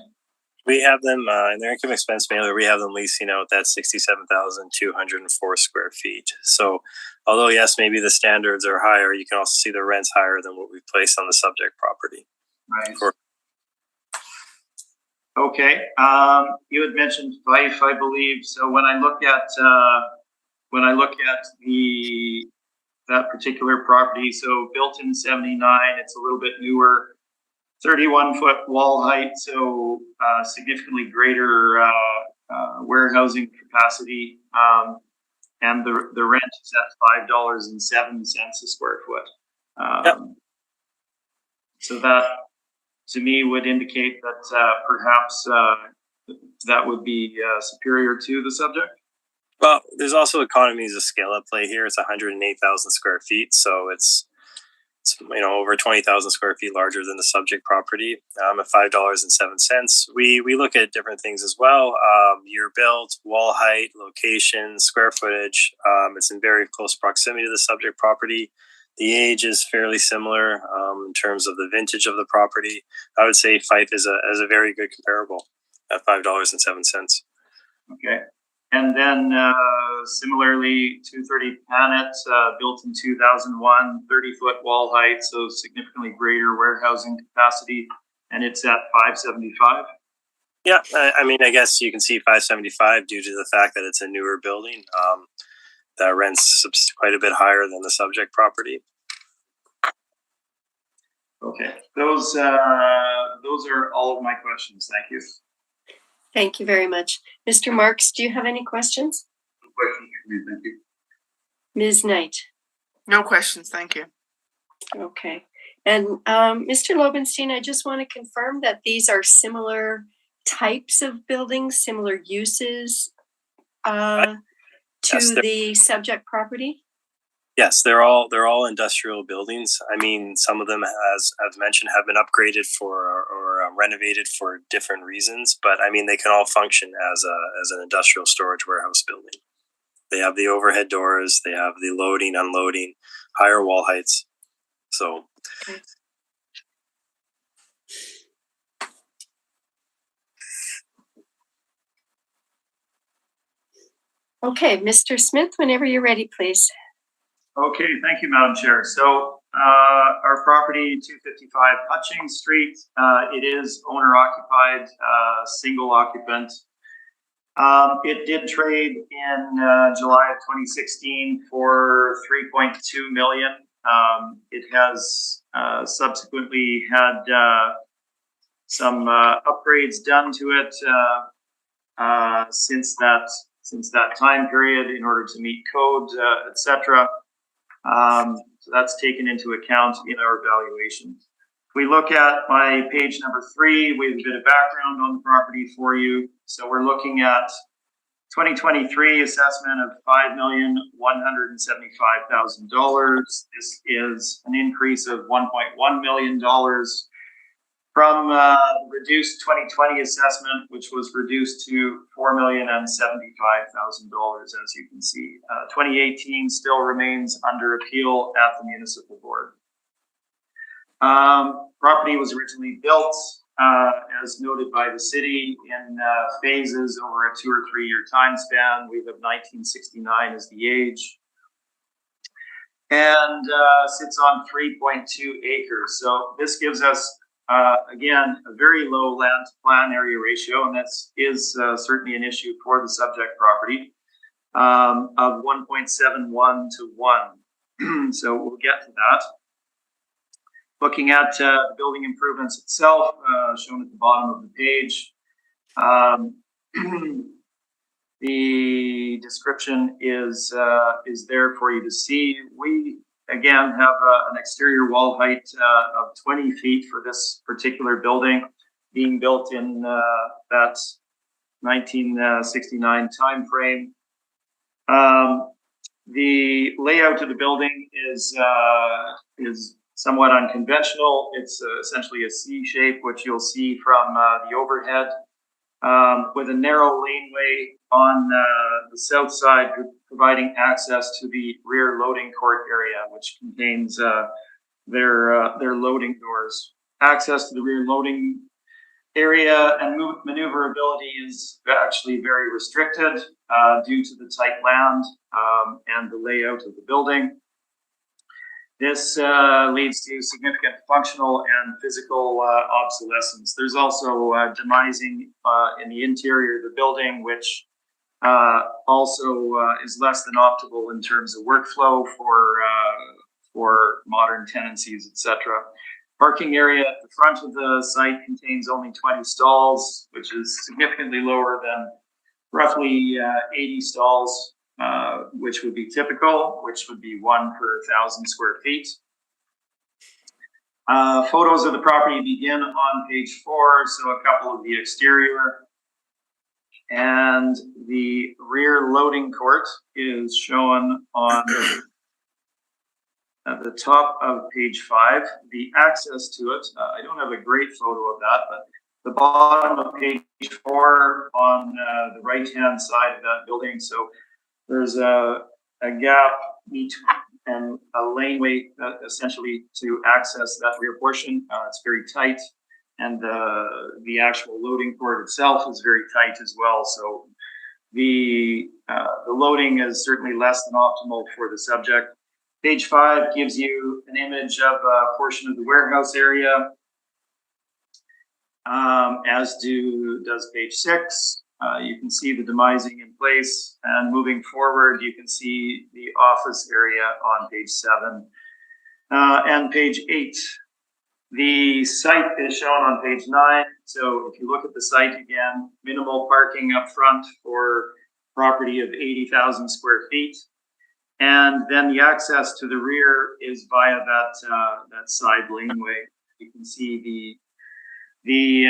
We have them in their income expense mailer. We have them leasing out that 67,204 square feet. So, although yes, maybe the standards are higher, you can also see the rents higher than what we've placed on the subject property. Right. Okay. You had mentioned Fife, I believe. So when I look at that particular property, so built in '79, it's a little bit newer. 31-foot wall height, so significantly greater warehousing capacity, and the rent is at $5.07 a square foot. Yep. So that, to me, would indicate that perhaps that would be superior to the subject. Well, there's also economies of scale at play here. It's 108,000 square feet, so it's over 20,000 square feet larger than the subject property. At $5.07, we look at different things as well. Year built, wall height, location, square footage. It's in very close proximity to the subject property. The age is fairly similar in terms of the vintage of the property. I would say Fife is a very good comparable at $5.07. Okay. And then similarly, 230 Panet, built in 2001, 30-foot wall height, so significantly greater warehousing capacity, and it's at $5.75. Yeah, I mean, I guess you can see $5.75 due to the fact that it's a newer building. That rent's quite a bit higher than the subject property. Okay, those are all of my questions. Thank you. Thank you very much. Mr. Marks, do you have any questions? No questions for me, thank you. Ms. Knight? No questions, thank you. Okay. And Mr. Lobenstein, I just want to confirm that these are similar types of buildings, similar uses to the subject property? Yes, they're all industrial buildings. I mean, some of them, as I've mentioned, have been upgraded or renovated for different reasons. But I mean, they can all function as an industrial storage warehouse building. They have the overhead doors. They have the loading, unloading, higher wall heights. So. Okay. Okay, Mr. Smith, whenever you're ready, please. Okay, thank you, Madam Chair. So our property, 255 Hutchings Street, it is owner-occupied, single occupant. It did trade in July of 2016 for $3.2 million. It has subsequently had some upgrades done to it since that time period in order to meet code, etc. So that's taken into account in our valuation. If we look at my page number 3, we have a bit of background on the property for you. So we're looking at 2023 assessment of $5,175,000. This is an increase of $1.1 million from the reduced 2020 assessment, which was reduced to $4,075,000, as you can see. 2018 still remains under appeal at the municipal board. Property was originally built, as noted by the city, in phases over a 2 or 3 year time span. We have 1969 as the age. And sits on 3.2 acres. So this gives us again, a very low land to plan area ratio, and that is certainly an issue for the subject property, of 1.71 to 1. So we'll get to that. Looking at the building improvements itself, shown at the bottom of the page, the description is there for you to see. We again have an exterior wall height of 20 feet for this particular building, being built in that 1969 time frame. The layout of the building is somewhat unconventional. It's essentially a C shape, which you'll see from the overhead, with a narrow laneway on the south side, providing access to the rear loading court area, which contains their loading doors. Access to the rear loading area and maneuverability is actually very restricted due to the tight land and the layout of the building. This leads to significant functional and physical obsolescence. There's also demising in the interior of the building, which also is less than optimal in terms of workflow for modern tenancies, etc. Parking area at the front of the site contains only 20 stalls, which is significantly lower than roughly 80 stalls, which would be typical, which would be 1 per 1,000 square feet. Photos of the property begin on page 4, so a couple of the exterior. And the rear loading court is shown on at the top of page 5. The access to it, I don't have a great photo of that, but the bottom of page 4 on the right-hand side of that building. So there's a gap between and a laneway essentially to access that rear portion. It's very tight, and the actual loading port itself is very tight as well. So the loading is certainly less than optimal for the subject. Page 5 gives you an image of a portion of the warehouse area, as does page 6. You can see the demising in place, and moving forward, you can see the office area on page 7 and page 8. The site is shown on page 9. So if you look at the site again, minimal parking up front for property of 80,000 square feet. And then the access to the rear is via that side laneway. You can see the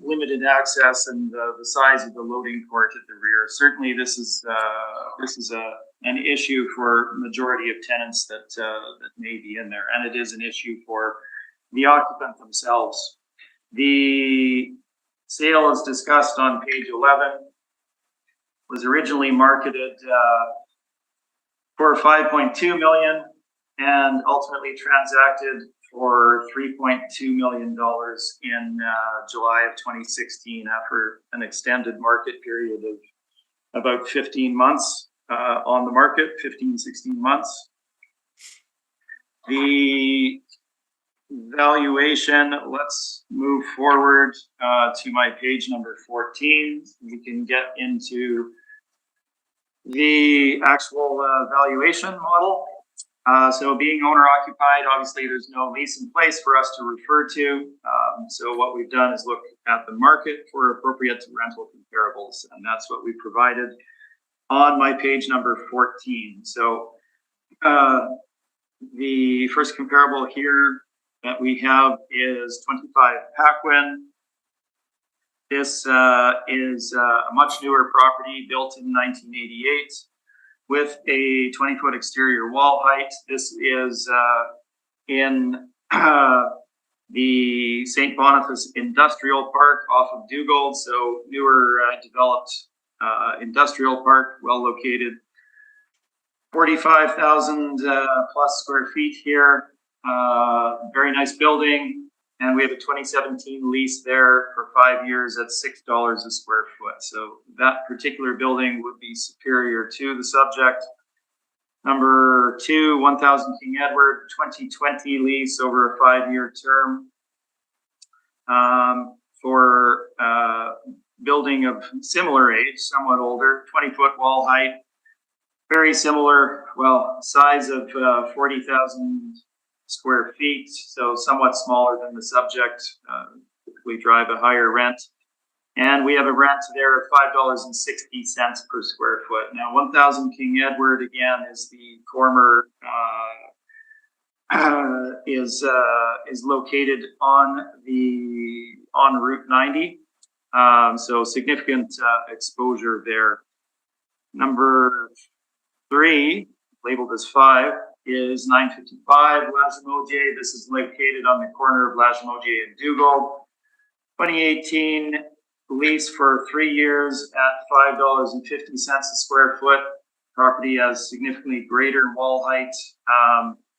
limited access and the size of the loading port at the rear. Certainly, this is an issue for majority of tenants that may be in there, and it is an issue for the occupant themselves. The sale, as discussed on page 11, was originally marketed for $5.2 million and ultimately transacted for $3.2 million in July of 2016 after an extended market period of about 15 months on the market, 16 months. The valuation, let's move forward to my page number 14. We can get into the actual valuation model. So being owner occupied, obviously there's no lease in place for us to refer to. So what we've done is look at the market for appropriate rental comparables, and that's what we provided on my page number 14. So the first comparable here that we have is 25 Paquin. This is a much newer property built in 1988 with a 20-foot exterior wall height. This is in the St. Boniface Industrial Park off of Dugald, so newer developed industrial park, well located. 45,000 plus square feet here. Very nice building. And we have a 2017 lease there for 5 years at $6 a square foot. So that particular building would be superior to the subject. Number 2, 1000 King Edward, 2020 lease over a 5-year term. For building of similar age, somewhat older, 20-foot wall height. Very similar, well, size of 40,000 square feet, so somewhat smaller than the subject. Typically drive a higher rent. And we have a rent there of $5.60 per square foot. Now, 1000 King Edward, again, is the former, is located on Route 90. So significant exposure there. Number 3, labeled as 5, is 955 Lagimodier. This is located on the corner of Lagimodier and Dugald. 2018 lease for 3 years at $5.50 a square foot. Property has significantly greater wall height,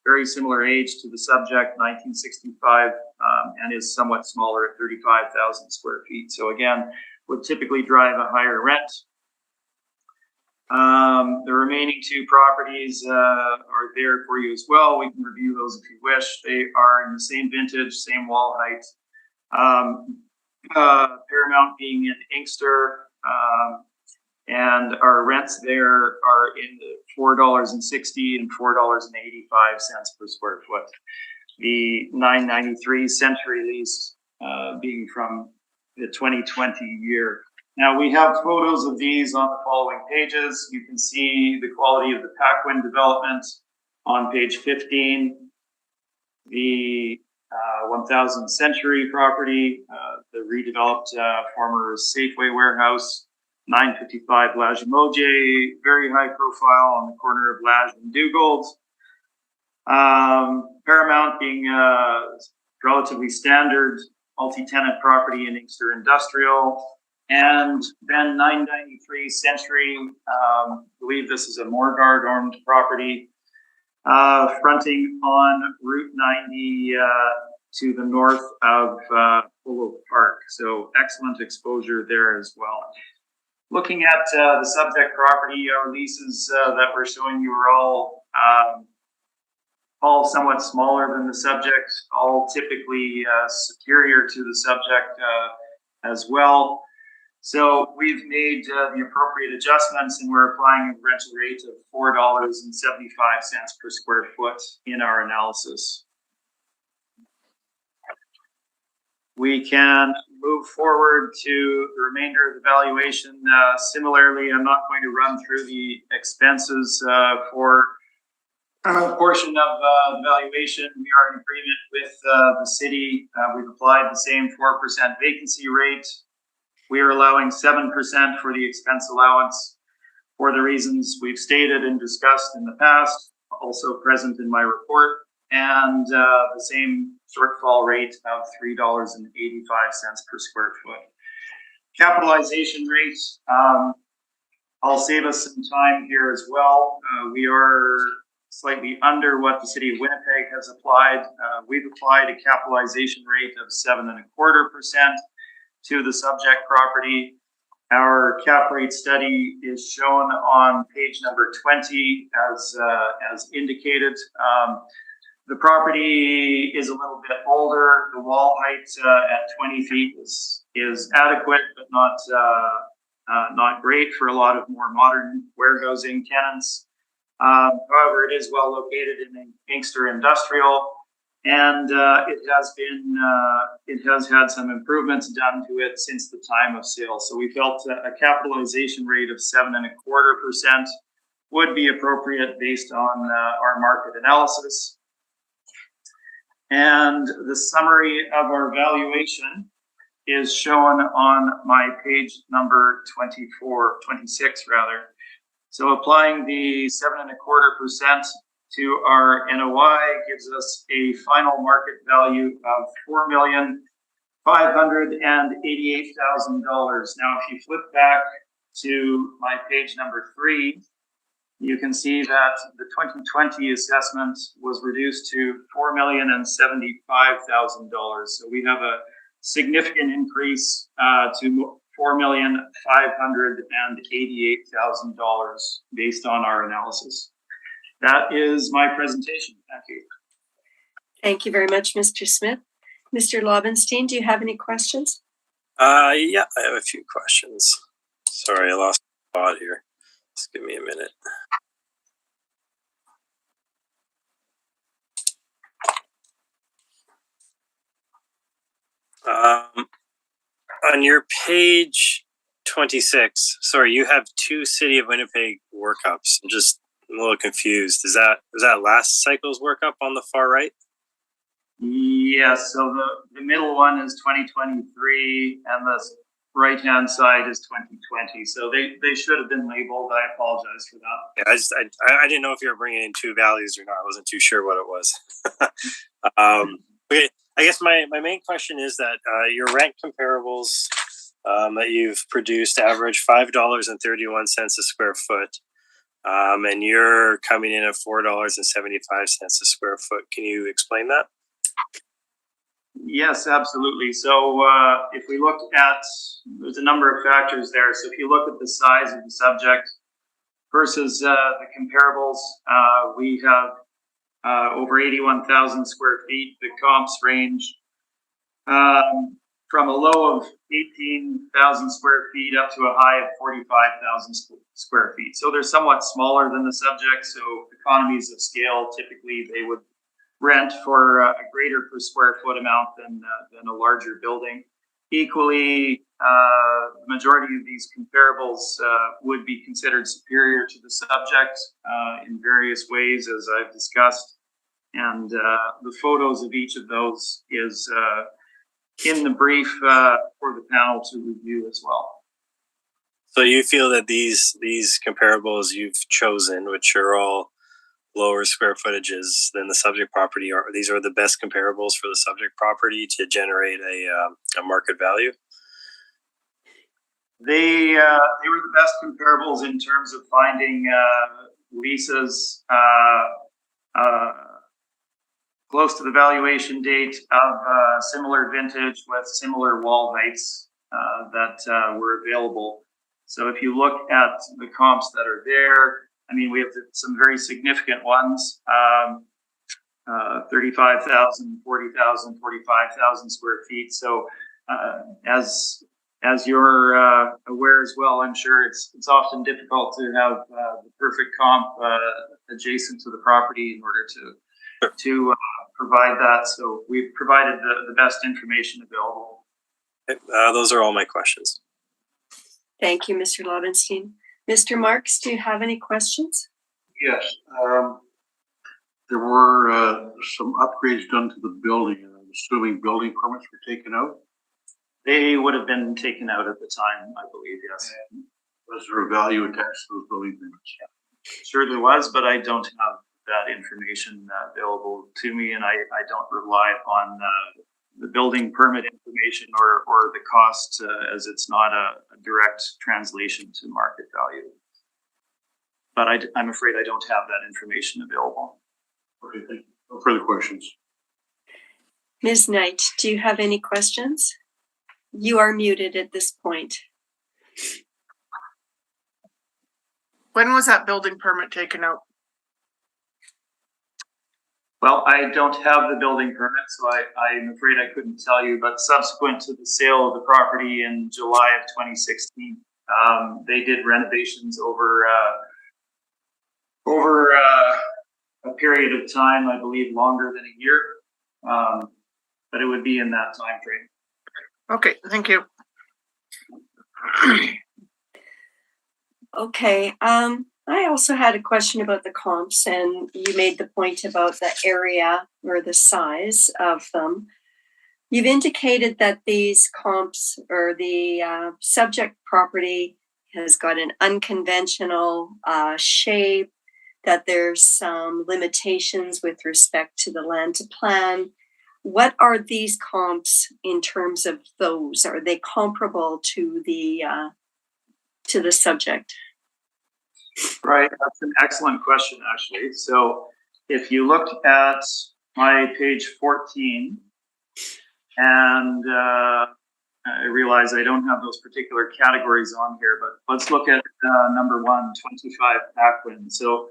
very similar age to the subject, 1965, and is somewhat smaller at 35,000 square feet. So again, would typically drive a higher rent. The remaining 2 properties are there for you as well. We can review those if you wish. They are in the same vintage, same wall height. Paramount being in Inkster, and our rents there are in the $4.60 and $4.85 per square foot. The 993 Century lease being from the 2020 year. Now we have photos of these on the following pages. You can see the quality of the Paquin development on page 15. The 1000 Century property, the redeveloped former Safeway warehouse, 955 Lagimodier, very high profile on the corner of Lage and Dugald. Paramount being a relatively standard multi-tenant property in Inkster Industrial. And then 993 Century, I believe this is a Morgard owned property, fronting on Route 90 to the north of Polo Park. So excellent exposure there as well. Looking at the subject property, our leases that we're showing you are all somewhat smaller than the subject, all typically superior to the subject as well. So we've made the appropriate adjustments, and we're applying a rental rate of $4.75 per square foot in our analysis. We can move forward to the remainder of the valuation. Similarly, I'm not going to run through the expenses for a portion of the valuation. We are in agreement with the city. We've applied the same 4% vacancy rate. We are allowing 7% for the expense allowance for the reasons we've stated and discussed in the past, also present in my report, and the same shortfall rate of $3.85 per square foot. Capitalization rate, I'll save us some time here as well. We are slightly under what the city of Winnipeg has applied. We've applied a capitalization rate of 7.25% to the subject property. Our cap rate study is shown on page number 20 as indicated. The property is a little bit older. The wall height at 20 feet is adequate, but not great for a lot of more modern warehousing tenants. However, it is well located in Inkster Industrial, and it has had some improvements done to it since the time of sale. So we felt a capitalization rate of 7.25% would be appropriate based on our market analysis. And the summary of our valuation is shown on my page number 26 rather. So applying the 7.25% to our NOI gives us a final market value of $4,588,000. Now, if you flip back to my page number 3, you can see that the 2020 assessment was reduced to $4,075,000. So we have a significant increase to $4,588,000 based on our analysis. That is my presentation. Thank you. Thank you very much, Mr. Smith. Mr. Lobenstein, do you have any questions? Yeah, I have a few questions. Sorry, I lost my thought here. Just give me a minute. On your page 26, sorry, you have 2 City of Winnipeg workups. I'm a little confused. Is that last cycle's workup on the far right? Yes. So the middle one is 2023, and right-hand side is 2020. So they should have been labeled. I apologize for that. Yeah, I didn't know if you were bringing in two values or not. I wasn't too sure what it was. Okay, I guess my main question is that your rent comparables that you've produced average $5.31 a square foot, and you're coming in at $4.75 a square foot. Can you explain that? Yes, absolutely. So if we look at, there's a number of factors there. So if you look at the size of the subject versus the comparables, we have over 81,000 square feet. The comps range from a low of 18,000 square feet up to a high of 45,000 square feet. So they're somewhat smaller than the subject. So economies of scale, typically they would rent for a greater per square foot amount than a larger building. Equally, the majority of these comparables would be considered superior to the subject in various ways, as I've discussed. And the photos of each of those is in the brief for the panel to review as well. So you feel that these comparables you've chosen, which are all lower square footages than the subject property, these are the best comparables for the subject property to generate a market value? They were the best comparables in terms of finding leases close to the valuation date of similar vintage with similar wall heights that were available. So if you look at the comps that are there, I mean, we have some very significant ones, 35,000, 40,000, 45,000 square feet. So as you're aware as well, I'm sure it's often difficult to have the perfect comp adjacent to the property in order to provide that. So we've provided the best information available. Those are all my questions. Thank you, Mr. Lobenstein. Mr. Marks, do you have any questions? Yes. There were some upgrades done to the building, and I'm assuming building permits were taken out. They would have been taken out at the time, I believe, yes. And was there a value attached to those building permits? Sure there was, but I don't have that information available to me, and I don't rely upon the building permit information or the cost as it's not a direct translation to market value. But I'm afraid I don't have that information available. Okay, thank you. No further questions. Ms. Knight, do you have any questions? You are muted at this point. When was that building permit taken out? Well, I don't have the building permit, so I'm afraid I couldn't tell you, but subsequent to the sale of the property in July of 2016, they did renovations over a period of time, I believe longer than a year, but it would be in that time frame. Okay, thank you. Okay, I also had a question about the comps, and you made the point about the area or the size of them. You've indicated that these comps or the subject property has got an unconventional shape, that there's some limitations with respect to the land to plan. What are these comps in terms of those? Are they comparable to the subject? Right, that's an excellent question, actually. So if you look at my page 14, and I realize I don't have those particular categories on here, but let's look at number 1, 25 Paquin. So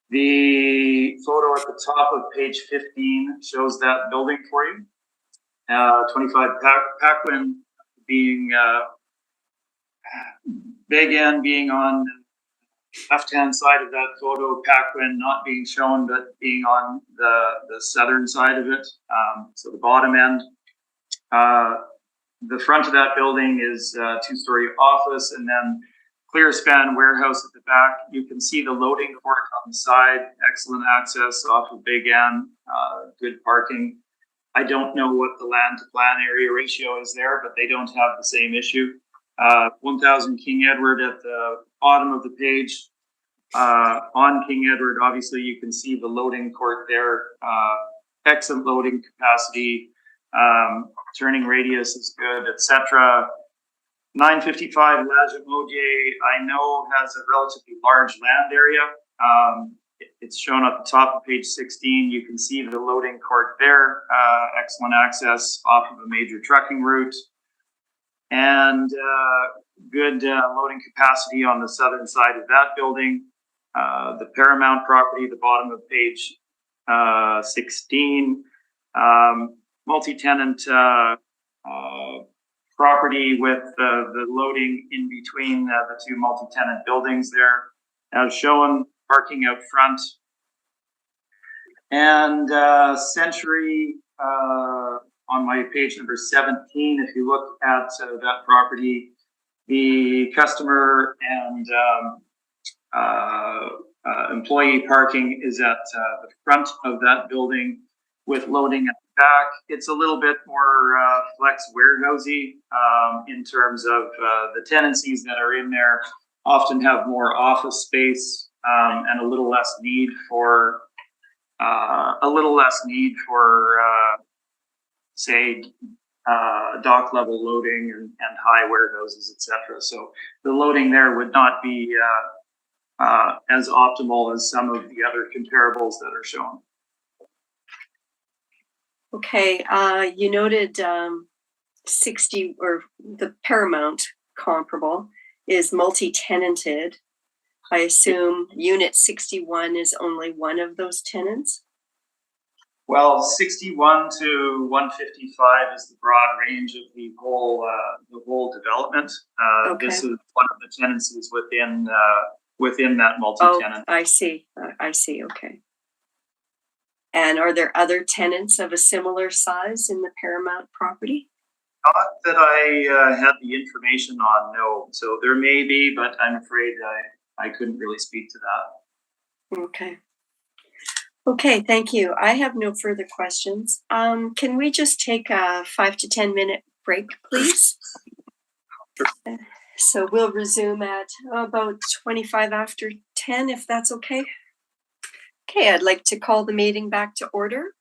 the photo at the top of page 15 shows that building for you. 25 Paquin being Big N being on left-hand side of that photo, Paquin not being shown, but being on the southern side of it, so the bottom end. The front of that building is a 2-story office, and then clear span warehouse at the back. You can see the loading court on the side, excellent access off of Big N, good parking. I don't know what the land to plan area ratio is there, but they don't have the same issue. 1000 King Edward at the bottom of the page. On King Edward, obviously you can see the loading court there. Excellent loading capacity. Turning radius is good, etc. 955 Lajimodier, I know, has a relatively large land area. It's shown at the top of page 16. You can see the loading court there. Excellent access off of a major trucking route. And good loading capacity on the southern side of that building. The Paramount property, the bottom of page 16. Multi-tenant property with the loading in between the two multi-tenant buildings there. As shown, parking out front. And Century on my page number 17, if you look at that property, the customer and employee parking is at the front of that building with loading at the back. It's a little bit more flex warehousey in terms of the tenancies that are in there often have more office space and a little less need for say dock level loading and high warehouses, etc. So the loading there would not be as optimal as some of the other comparables that are shown. Okay, you noted 60 or the Paramount comparable is multi-tenanted. I assume unit 61 is only one of those tenants? Well, 61 to 155 is the broad range of the whole development. Okay. This is one of the tenancies within that multi-tenant. Oh, I see. Okay. And are there other tenants of a similar size in the Paramount property? Not that I had the information on, no. So there may be, but I'm afraid I couldn't really speak to that. Okay. Okay, thank you. I have no further questions. Can we just take a 5 to 10 minute break, please? Sure. So we'll resume at about 25 after 10, if that's okay. Okay, I'd like to call the meeting back to order.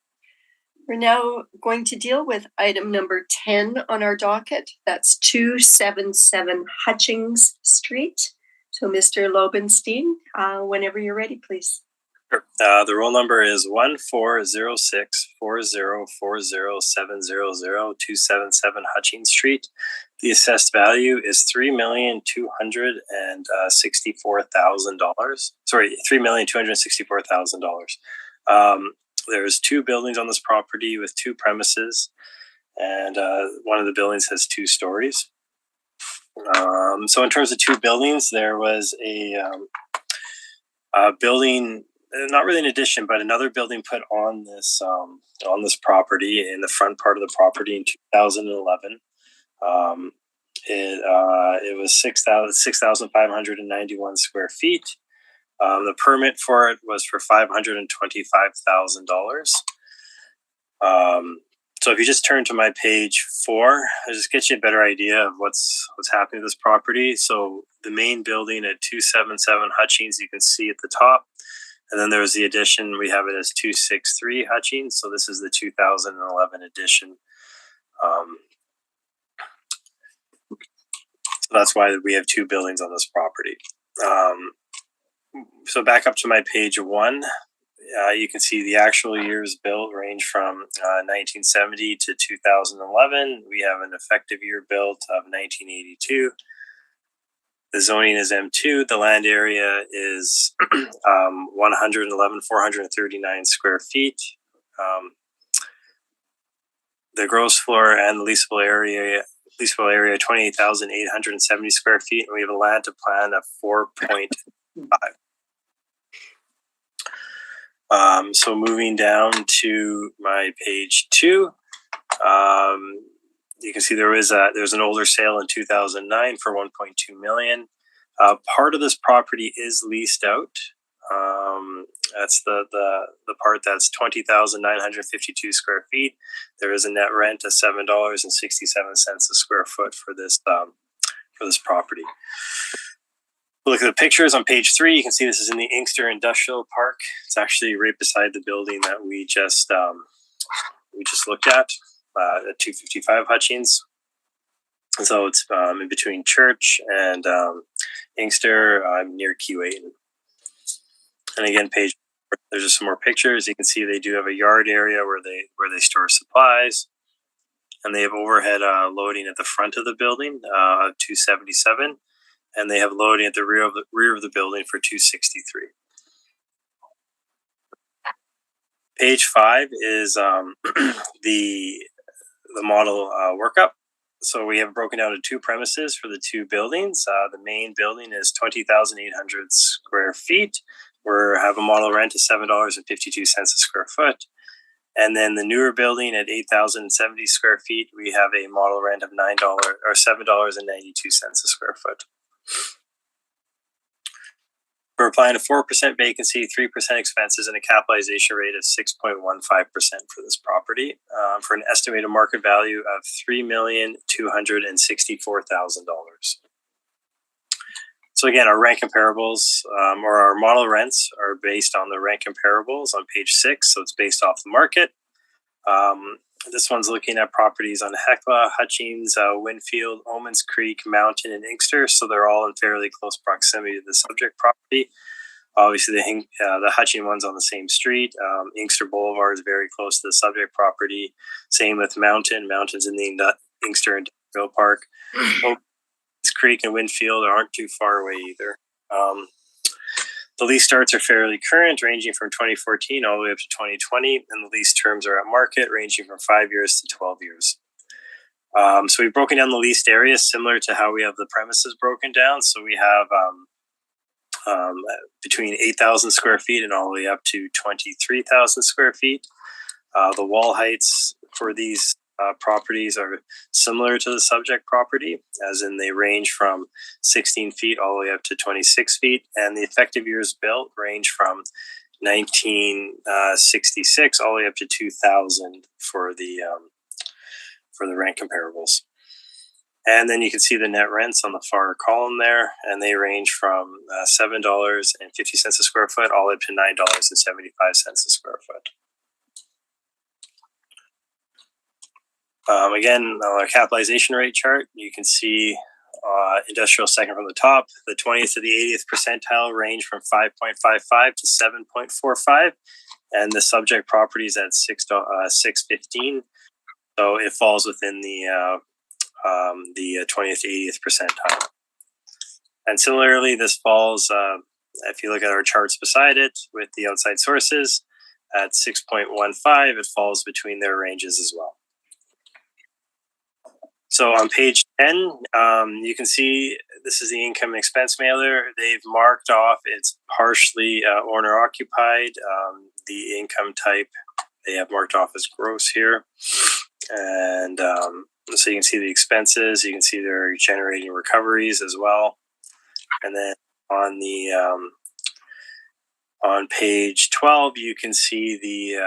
We're now going to deal with item number 10 on our docket. That's 277 Hutchings Street. So Mr. Lobenstein, whenever you're ready, please. Sure. The roll number is 14064040700 Hutchings Street. The assessed value is $3,264,000. Sorry, $3,264,000. There's two buildings on this property with two premises, and one of the buildings has 2 stories. So in terms of two buildings, there was a building, not really an addition, but another building put on this property in the front part of the property in 2011. It was 6,591 square feet. The permit for it was for $525,000. So if you just turn to my page 4, I'll just get you a better idea of what's happening to this property. So the main building at 277 Hutchings, you can see at the top. And then there was the addition. We have it as 263 Hutchings. So this is the 2011 edition. So that's why we have 2 buildings on this property. So back up to my page 1, you can see the actual years built range from 1970 to 2011. We have an effective year built of 1982. The zoning is M2. The land area is 111,439 square feet. The gross floor and leasable area 28,870 square feet, and we have a land to plan of 4.5. So moving down to my page 2, you can see there's an older sale in 2009 for $1.2 million. Part of this property is leased out. That's the part that's 20,952 square feet. There is a net rent of $7.67 a square foot for this property. Look at the pictures on page 3. You can see this is in the Inkster Industrial Park. It's actually right beside the building that we just looked at 255 Hutchins. So it's in between Church and Inkster, near Keewatin. And again, page 4, there's just some more pictures. You can see they do have a yard area where they store supplies, and they have overhead loading at the front of the building, 277, and they have loading at the rear of the building for 263. Page 5 is the model workup. So we have broken down to 2 premises for the 2 buildings. The main building is 20,800 square feet. We have a model rent of $7.52 a square foot. And then the newer building at 8,070 square feet, we have a model rent of $7.92 a square foot. We're applying a 4% vacancy, 3% expenses, and a capitalization rate of 6.15% for this property, for an estimated market value of $3,264,000. So again, our rent comparables, or our model rents, are based on the rent comparables on page 6. So it's based off the market. This one's looking at properties on Hecla, Hutchins, Winfield, Omens Creek, Mountain, and Inkster. So they're all in fairly close proximity to the subject property. Obviously, the Hutchins one's on the same street. Inkster Boulevard is very close to the subject property. Same with Mountain. Mountain's in the Inkster Industrial Park. Creek and Winfield aren't too far away either. The lease starts are fairly current, ranging from 2014 all the way up to 2020, and the lease terms are at market, ranging from 5 years to 12 years. So we've broken down the leased area similar to how we have the premises broken down. So we have between 8,000 square feet and all the way up to 23,000 square feet. The wall heights for these properties are similar to the subject property, as in they range from 16 feet all the way up to 26 feet, and the effective years built range from 1966 all the way up to 2000 for the rent comparables. And then you can see the net rents on the far column there, and they range from $7.50 a square foot all the way up to $9.75 a square foot. Again, on our capitalization rate chart, you can see industrial second from the top. The 20th to the 80th percentile range from 5.55 to 7.45, and the subject property is at 6.15. So it falls within the 20th to 80th percentile. And similarly, this falls, if you look at our charts beside it with the outside sources, at 6.15, it falls between their ranges as well. So on page 10, you can see this is the income expense mailer. They've marked off it's partially owner occupied. The income type they have marked off as gross here. And so you can see the expenses. You can see they're generating recoveries as well. And then on the on page 12, you can see the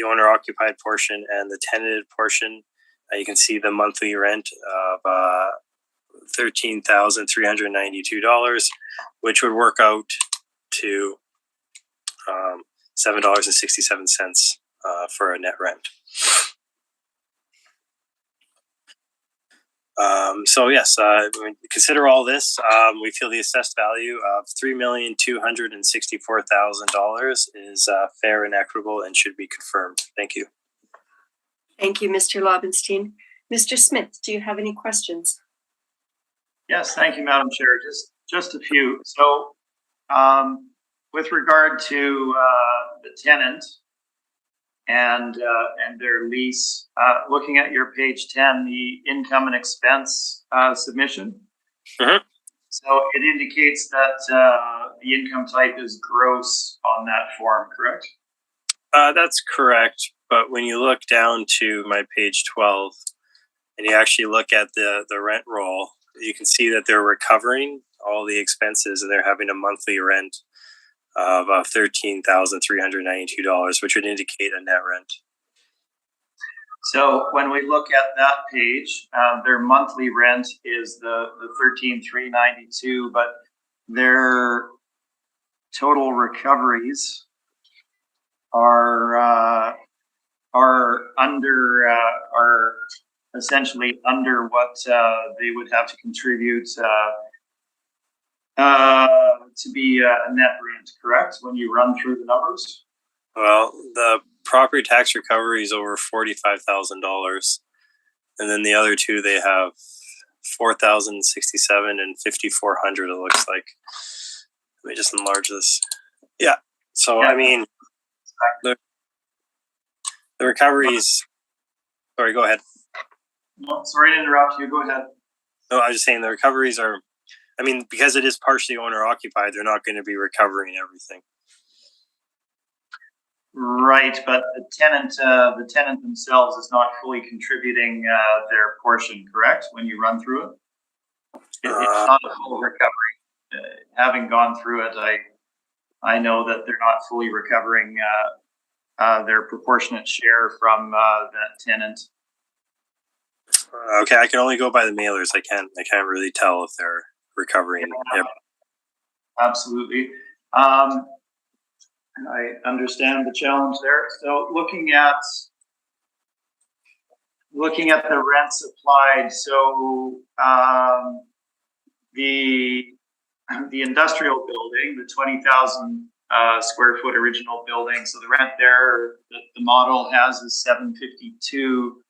owner occupied portion and the tenanted portion. You can see the monthly rent of $13,392, which would work out to $7.67 for a net rent. So yes, when we consider all this, we feel the assessed value of $3,264,000 is fair and equitable and should be confirmed. Thank you. Thank you, Mr. Lobenstein. Mr. Smith, do you have any questions? Yes, thank you, Madam Chair. Just a few. So, with regard to the tenant and their lease, looking at your page 10, the income and expense submission. Mm-hmm. So it indicates that the income type is gross on that form, correct? That's correct. But when you look down to my page 12 and you actually look at the rent roll, you can see that they're recovering all the expenses and they're having a monthly rent of $13,392, which would indicate a net rent. So when we look at that page, their monthly rent is the $13,392, but their total recoveries are essentially under what they would have to contribute to be a net rent, correct? When you run through the numbers. Well, the property tax recovery is over $45,000, and then the other two, they have $4,067 and $5,400. It looks like. Let me just enlarge this. Yeah. So I mean, the recoveries. Sorry, go ahead. No, sorry to interrupt you. Go ahead. No, I was just saying the recoveries are. I mean, because it is partially owner occupied, they're not going to be recovering everything. Right, but the tenant themselves is not fully contributing their portion, correct? When you run through it, it's not a full recovery. Having gone through it, I know that they're not fully recovering their proportionate share from that tenant. Okay, I can only go by the mailers. I can't really tell if they're recovering. Yeah, absolutely. I understand the challenge there. So looking at the rents applied, so the industrial building, the 20,000 square foot original building. So the rent there, the model has is $752.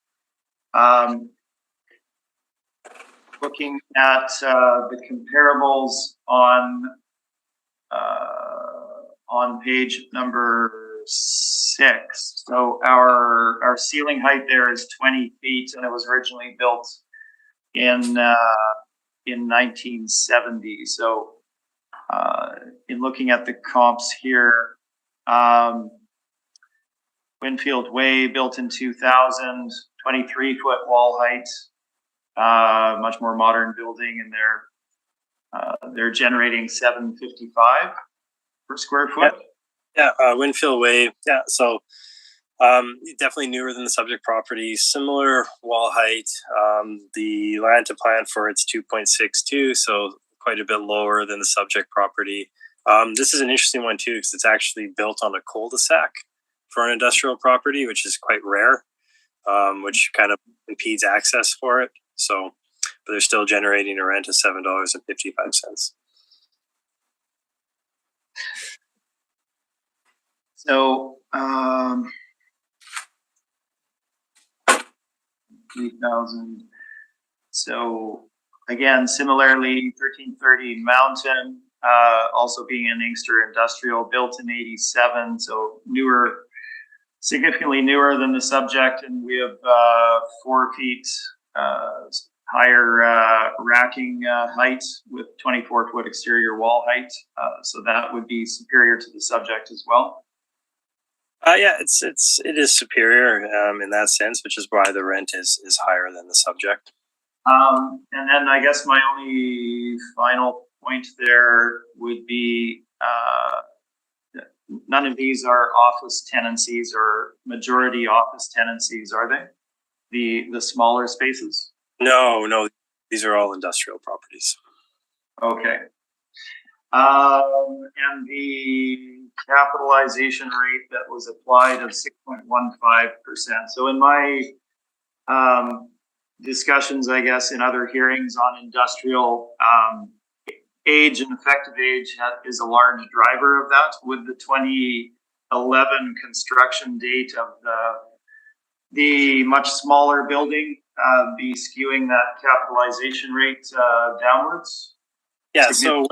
Looking at the comparables on page number 6. So our ceiling height there is 20 feet, and it was originally built in 1970. So in looking at the comps here, Winfield Way built in 2000, 23-foot wall height, much more modern building, and they're generating $755 per square foot. Yeah, Winfield Way. Yeah, so definitely newer than the subject property. Similar wall height. The land to plan for it's 2.62, so quite a bit lower than the subject property. This is an interesting one too because it's actually built on a cul-de-sac for an industrial property, which is quite rare, which kind of impedes access for it. So, but they're still generating a rent of $7.55. So, 3,000. So again, similarly, 1330 Mountain, also being an Inkster industrial, built in 87. So newer, significantly newer than the subject, and we have 4 feet higher racking height with 24-foot exterior wall height. So that would be superior to the subject as well. Yeah, it is superior in that sense, which is why the rent is higher than the subject. And then I guess my only final point there would be none of these are office tenancies or majority office tenancies, are they? The smaller spaces? No, these are all industrial properties. Okay. And the capitalization rate that was applied of 6.15%. So in my discussions, I guess, in other hearings on industrial, age and effective age is a large driver of that. Would the 2011 construction date of the much smaller building be skewing that capitalization rate downwards? Yeah. So,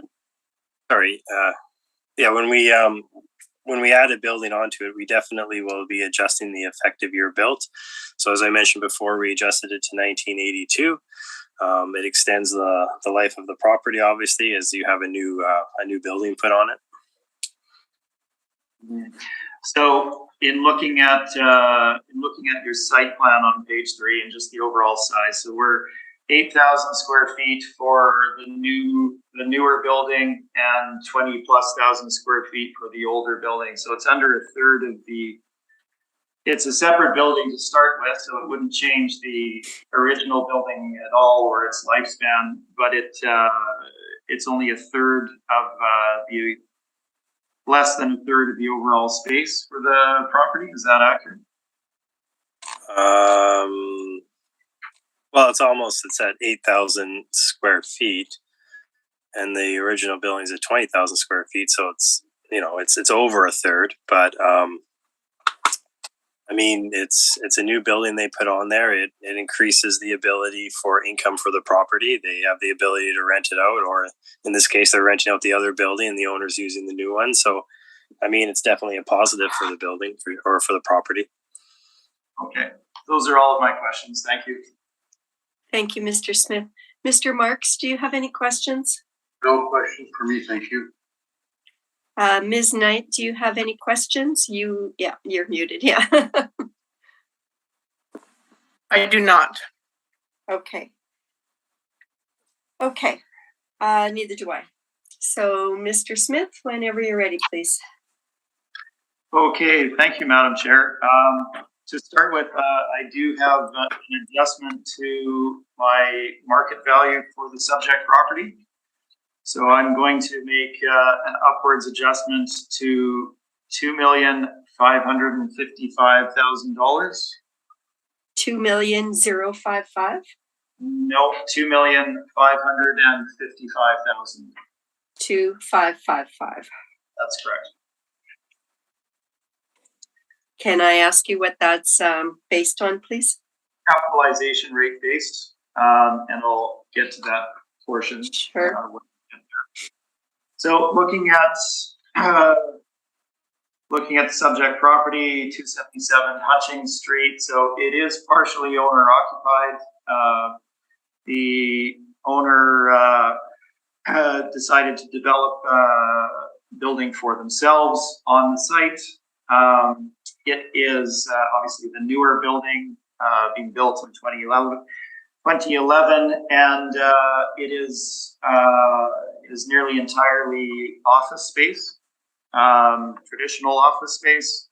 sorry. Yeah. When we add a building onto it, we definitely will be adjusting the effective year built. So as I mentioned before, we adjusted it to 1982. It extends the life of the property, obviously, as you have a new building put on it. So in looking at your site plan on page 3 and just the overall size, so we're 8,000 square feet for the newer building and 20,000+ square feet for the older building. So it's under a third of the. It's a separate building to start with, so it wouldn't change the original building at all or its lifespan. But it's only a third of the less than a third of the overall space for the property. Is that accurate? Well, it's at 8,000 square feet, and the original building is at 20,000 square feet. So it's over a third, but I mean, it's a new building they put on there. It increases the ability for income for the property. They have the ability to rent it out, or in this case, they're renting out the other building and the owner's using the new one. So, I mean, it's definitely a positive for the building or for the property. Okay. Those are all of my questions. Thank you. Thank you, Mr. Smith. Mr. Marks, do you have any questions? No questions for me, thank you. Ms. Knight, do you have any questions? You're muted, yeah. I do not. Okay. Neither do I. So, Mr. Smith, whenever you're ready, please. Okay, thank you, Madam Chair. To start with, I do have an adjustment to my market value for the subject property. So I'm going to make an upwards adjustment to $2,555,000. 2,055,000? No, 2,555,000. 2,555. That's correct. Can I ask you what that's based on, please? Capitalization rate based, and I'll get to that portion. Sure. So looking at the subject property, 277 Hutchings Street. So it is partially owner occupied. The owner decided to develop a building for themselves on the site. It is obviously the newer building being built in 2011, and it is nearly entirely office space, traditional office space.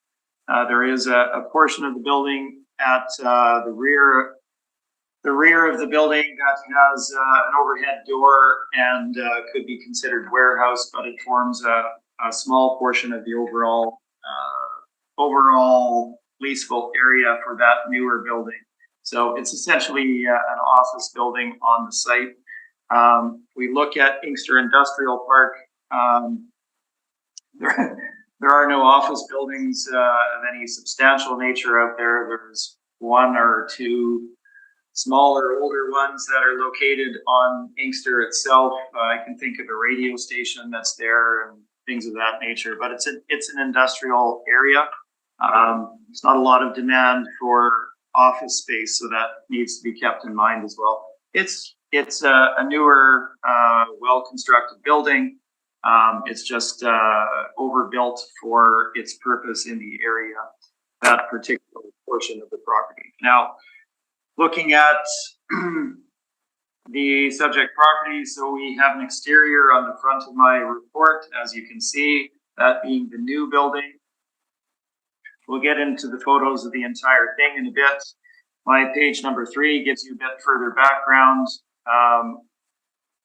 There is a portion of the building at the rear of the building that has an overhead door and could be considered warehouse, but it forms a small portion of the overall leasable area for that newer building. So it's essentially an office building on the site. We look at Inkster Industrial Park. There are no office buildings of any substantial nature out there. There's one or two smaller, older ones that are located on Inkster itself. I can think of a radio station that's there and things of that nature, but it's an industrial area. There's not a lot of demand for office space, so that needs to be kept in mind as well. It's a newer, well-constructed building. It's just overbuilt for its purpose in the area, that particular portion of the property. Now, looking at the subject property, so we have an exterior on the front of my report, as you can see, that being the new building. We'll get into the photos of the entire thing in a bit. My page number 3 gives you a bit further background.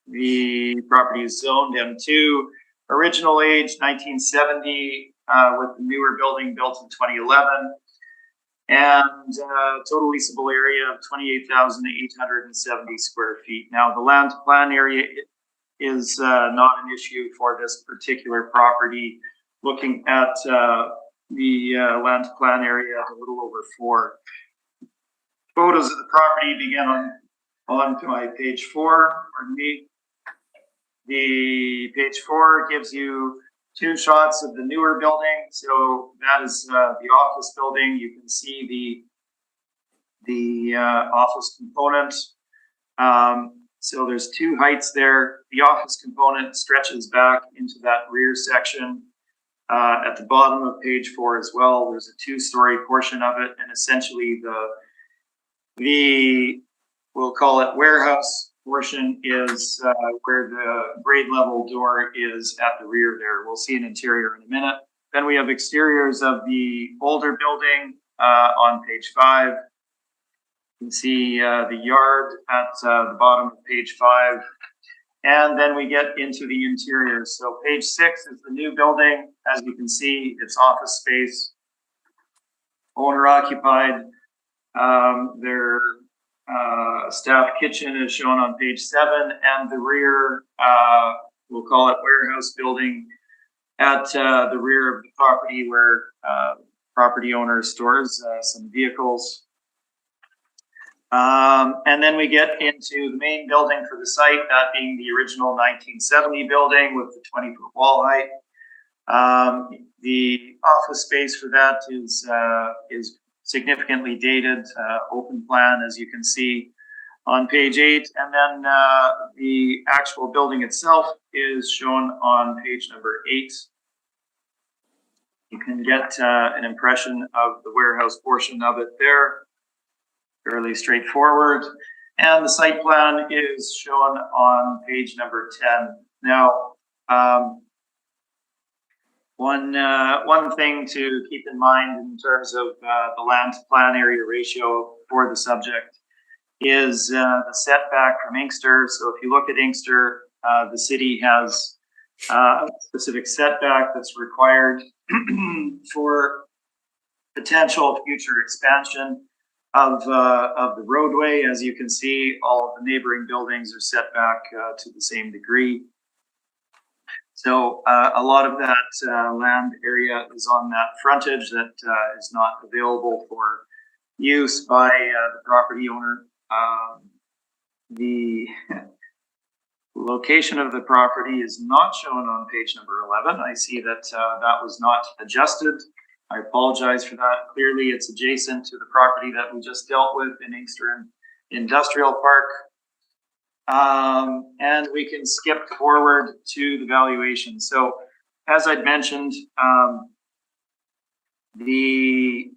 The property is zoned M2. Original age 1970, with the newer building built in 2011. And total leasable area of 28,870 square feet. Now, the land plan area is not an issue for this particular property. Looking at the land plan area of a little over 4. Photos of the property begin on to my page 4. Pardon me. The page 4 gives you 2 shots of the newer building. So that is the office building. You can see the office component. So there's 2 heights there. The office component stretches back into that rear section. At the bottom of page 4 as well, there's a 2-story portion of it, and essentially the we'll call it warehouse portion, is where the grade level door is at the rear there. We'll see an interior in a minute. Then we have exteriors of the older building on page 5. You can see the yard at the bottom of page 5. And then we get into the interior. So page 6 is the new building. As you can see, it's office space, owner occupied. Their staff kitchen is shown on page 7, and the rear, we'll call it warehouse building at the rear of the property, where property owner stores some vehicles. And then we get into the main building for the site, that being the original 1970 building with the 20-foot wall height. The office space for that is significantly dated, open plan, as you can see on page 8. And then the actual building itself is shown on page number 8. You can get an impression of the warehouse portion of it there. Fairly straightforward. And the site plan is shown on page number 10. Now, one thing to keep in mind in terms of the land to plan area ratio for the subject is the setback from Inkster. So if you look at Inkster, the city has a specific setback that's required for potential future expansion of the roadway. As you can see, all of the neighboring buildings are set back to the same degree. So a lot of that land area is on that frontage that is not available for use by the property owner. The location of the property is not shown on page number 11. I see that that was not adjusted. I apologize for that. Clearly, it's adjacent to the property that we just dealt with in Inkster Industrial Park. And we can skip forward to the valuation. So, as I'd mentioned, the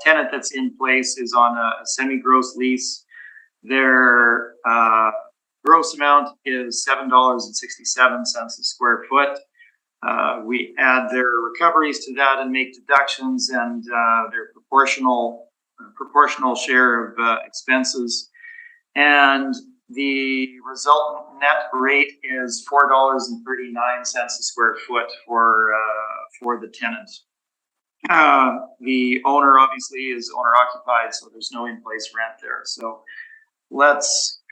tenant that's in place is on a semi-gross lease. Their gross amount is $7.67 a square foot. We add their recoveries to that and make deductions, and their proportional share of expenses. And the resultant net rate is $4.39 a square foot for the tenant. The owner obviously is owner occupied, so there's no in-place rent there. So let's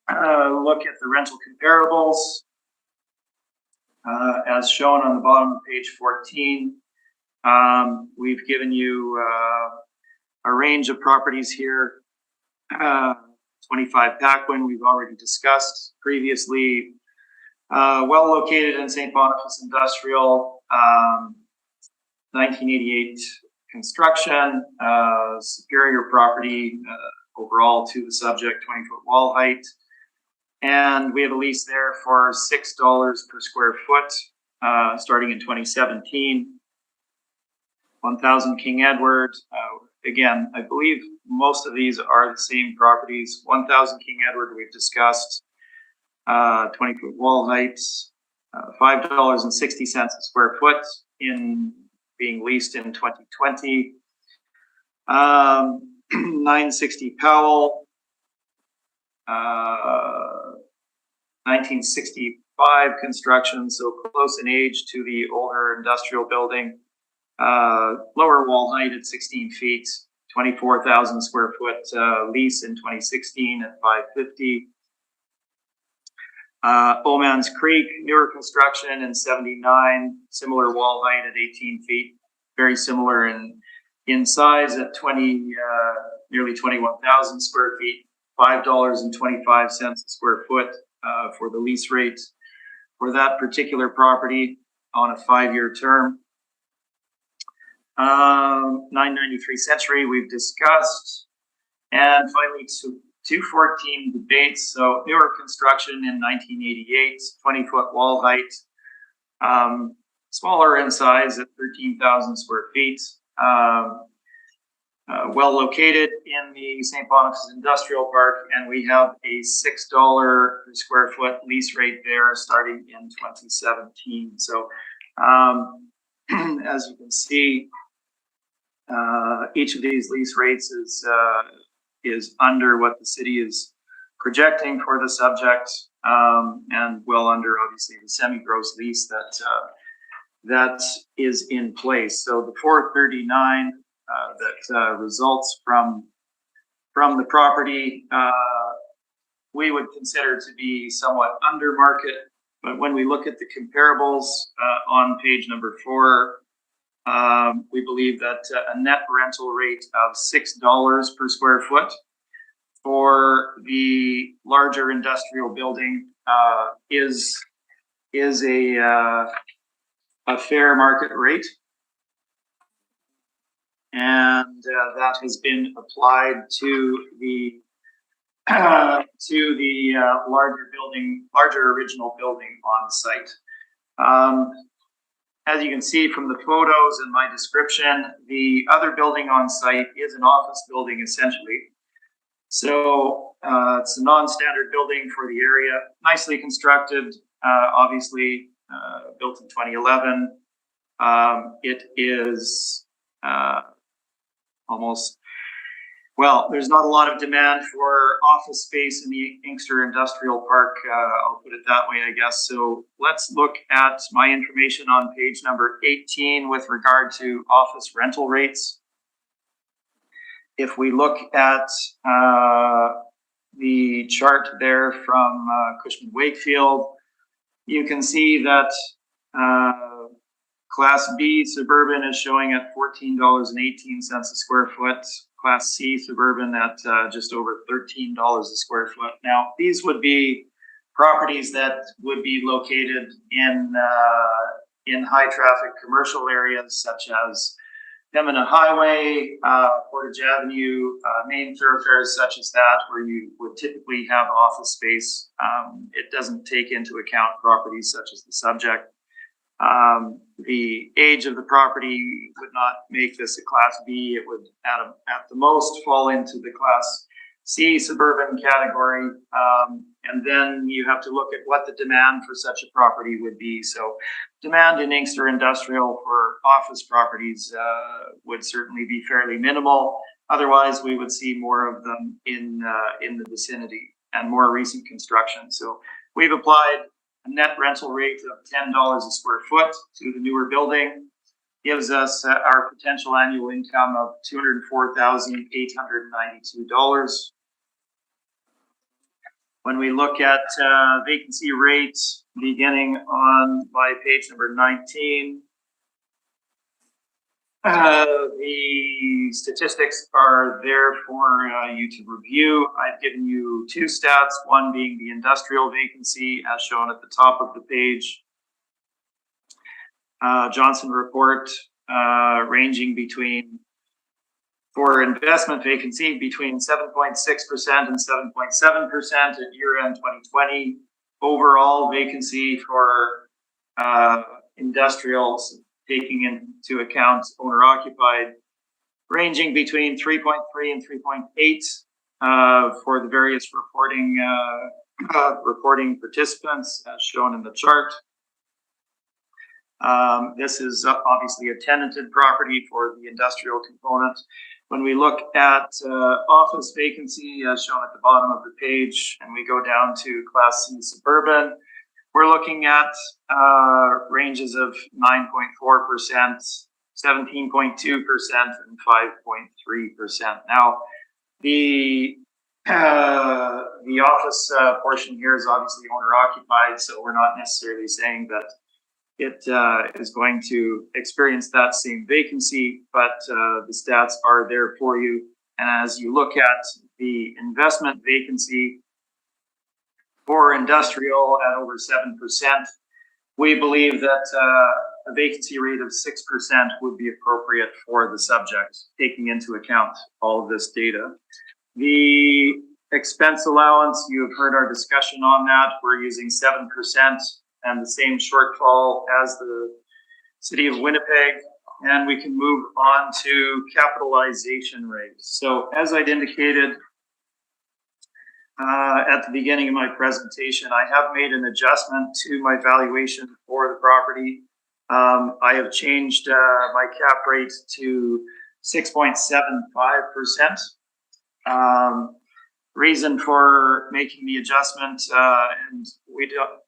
look at the rental comparables. As shown on the bottom of page 14, we've given you a range of properties here. 25 Paquin, we've already discussed previously. Well located in St. Boniface Industrial, 1988 construction, superior property overall to the subject, 20-foot wall height. And we have a lease there for $6 per square foot, starting in 2017. 1000 King Edward. Again, I believe most of these are the same properties. 1000 King Edward we've discussed. 20-foot wall heights, $5.60 a square foot in being leased in 2020. 960 Powell. 1965 construction, so close in age to the older industrial building. Lower wall height at 16 feet, 24,000 square foot lease in 2016 at $550. Bowman's Creek, newer construction in 79, similar wall height at 18 feet, very similar in size at nearly 21,000 square feet. $5.25 a square foot for the lease rate for that particular property on a 5-year term. 993 Century we've discussed. And finally, 214 Debates. So newer construction in 1988, 20-foot wall height, smaller in size at 13,000 square feet. well located in the St. Boniface Industrial Park, and we have a $6 per square foot lease rate there starting in 2017. So as you can see, each of these lease rates is under what the city is projecting for the subject, and well under obviously the semi-gross lease that is in place. So the 439 that results from the property, we would consider to be somewhat under market. But when we look at the comparables on page number 4, we believe that a net rental rate of $6 per square foot for the larger industrial building is a fair market rate. And that has been applied to the larger original building on site. As you can see from the photos and my description, the other building on site is an office building essentially. So it's a non-standard building for the area, nicely constructed, obviously built in 2011. It is there's not a lot of demand for office space in the Inkster Industrial Park. I'll put it that way, I guess. So let's look at my information on page number 18 with regard to office rental rates. If we look at the chart there from Cushman Wakefield, you can see that Class B suburban is showing at $14.18 a square foot. Class C suburban at just over $13 a square foot. Now, these would be properties that would be located in high traffic commercial areas such as Pembina Highway, Portage Avenue, main thoroughfares such as that, where you would typically have office space. It doesn't take into account properties such as the subject. The age of the property would not make this a Class B. It would at the most fall into the Class C suburban category. And then you have to look at what the demand for such a property would be. So demand in Inkster Industrial for office properties would certainly be fairly minimal. Otherwise, we would see more of them in the vicinity and more recent construction. So we've applied a net rental rate of $10 a square foot to the newer building, gives us our potential annual income of $204,892. When we look at vacancy rates beginning on my page number 19, the statistics are there for you to review. I've given you two stats, one being the industrial vacancy as shown at the top of the page. Johnson report ranging between, for investment vacancy, between 7.6% and 7.7% at year-end 2020. Overall vacancy for industrials, taking into account owner-occupied, ranging between 3.3 and 3.8 for the various reporting participants, as shown in the chart. This is obviously a tenanted property for the industrial component. When we look at office vacancy, as shown at the bottom of the page, and we go down to Class C suburban, we're looking at ranges of 9.4%, 17.2%, and 5.3%. Now, the office portion here is obviously owner-occupied, so we're not necessarily saying that it is going to experience that same vacancy, but the stats are there for you. And as you look at the investment vacancy for industrial at over 7%, we believe that a vacancy rate of 6% would be appropriate for the subject, taking into account all of this data. The expense allowance, you have heard our discussion on that. We're using 7% and the same shortfall as the city of Winnipeg and we can move on to capitalization rate. So as I'd indicated at the beginning of my presentation, I have made an adjustment to my valuation for the property. I have changed my cap rate to 6.75%. Reason for making the adjustment, and we don't,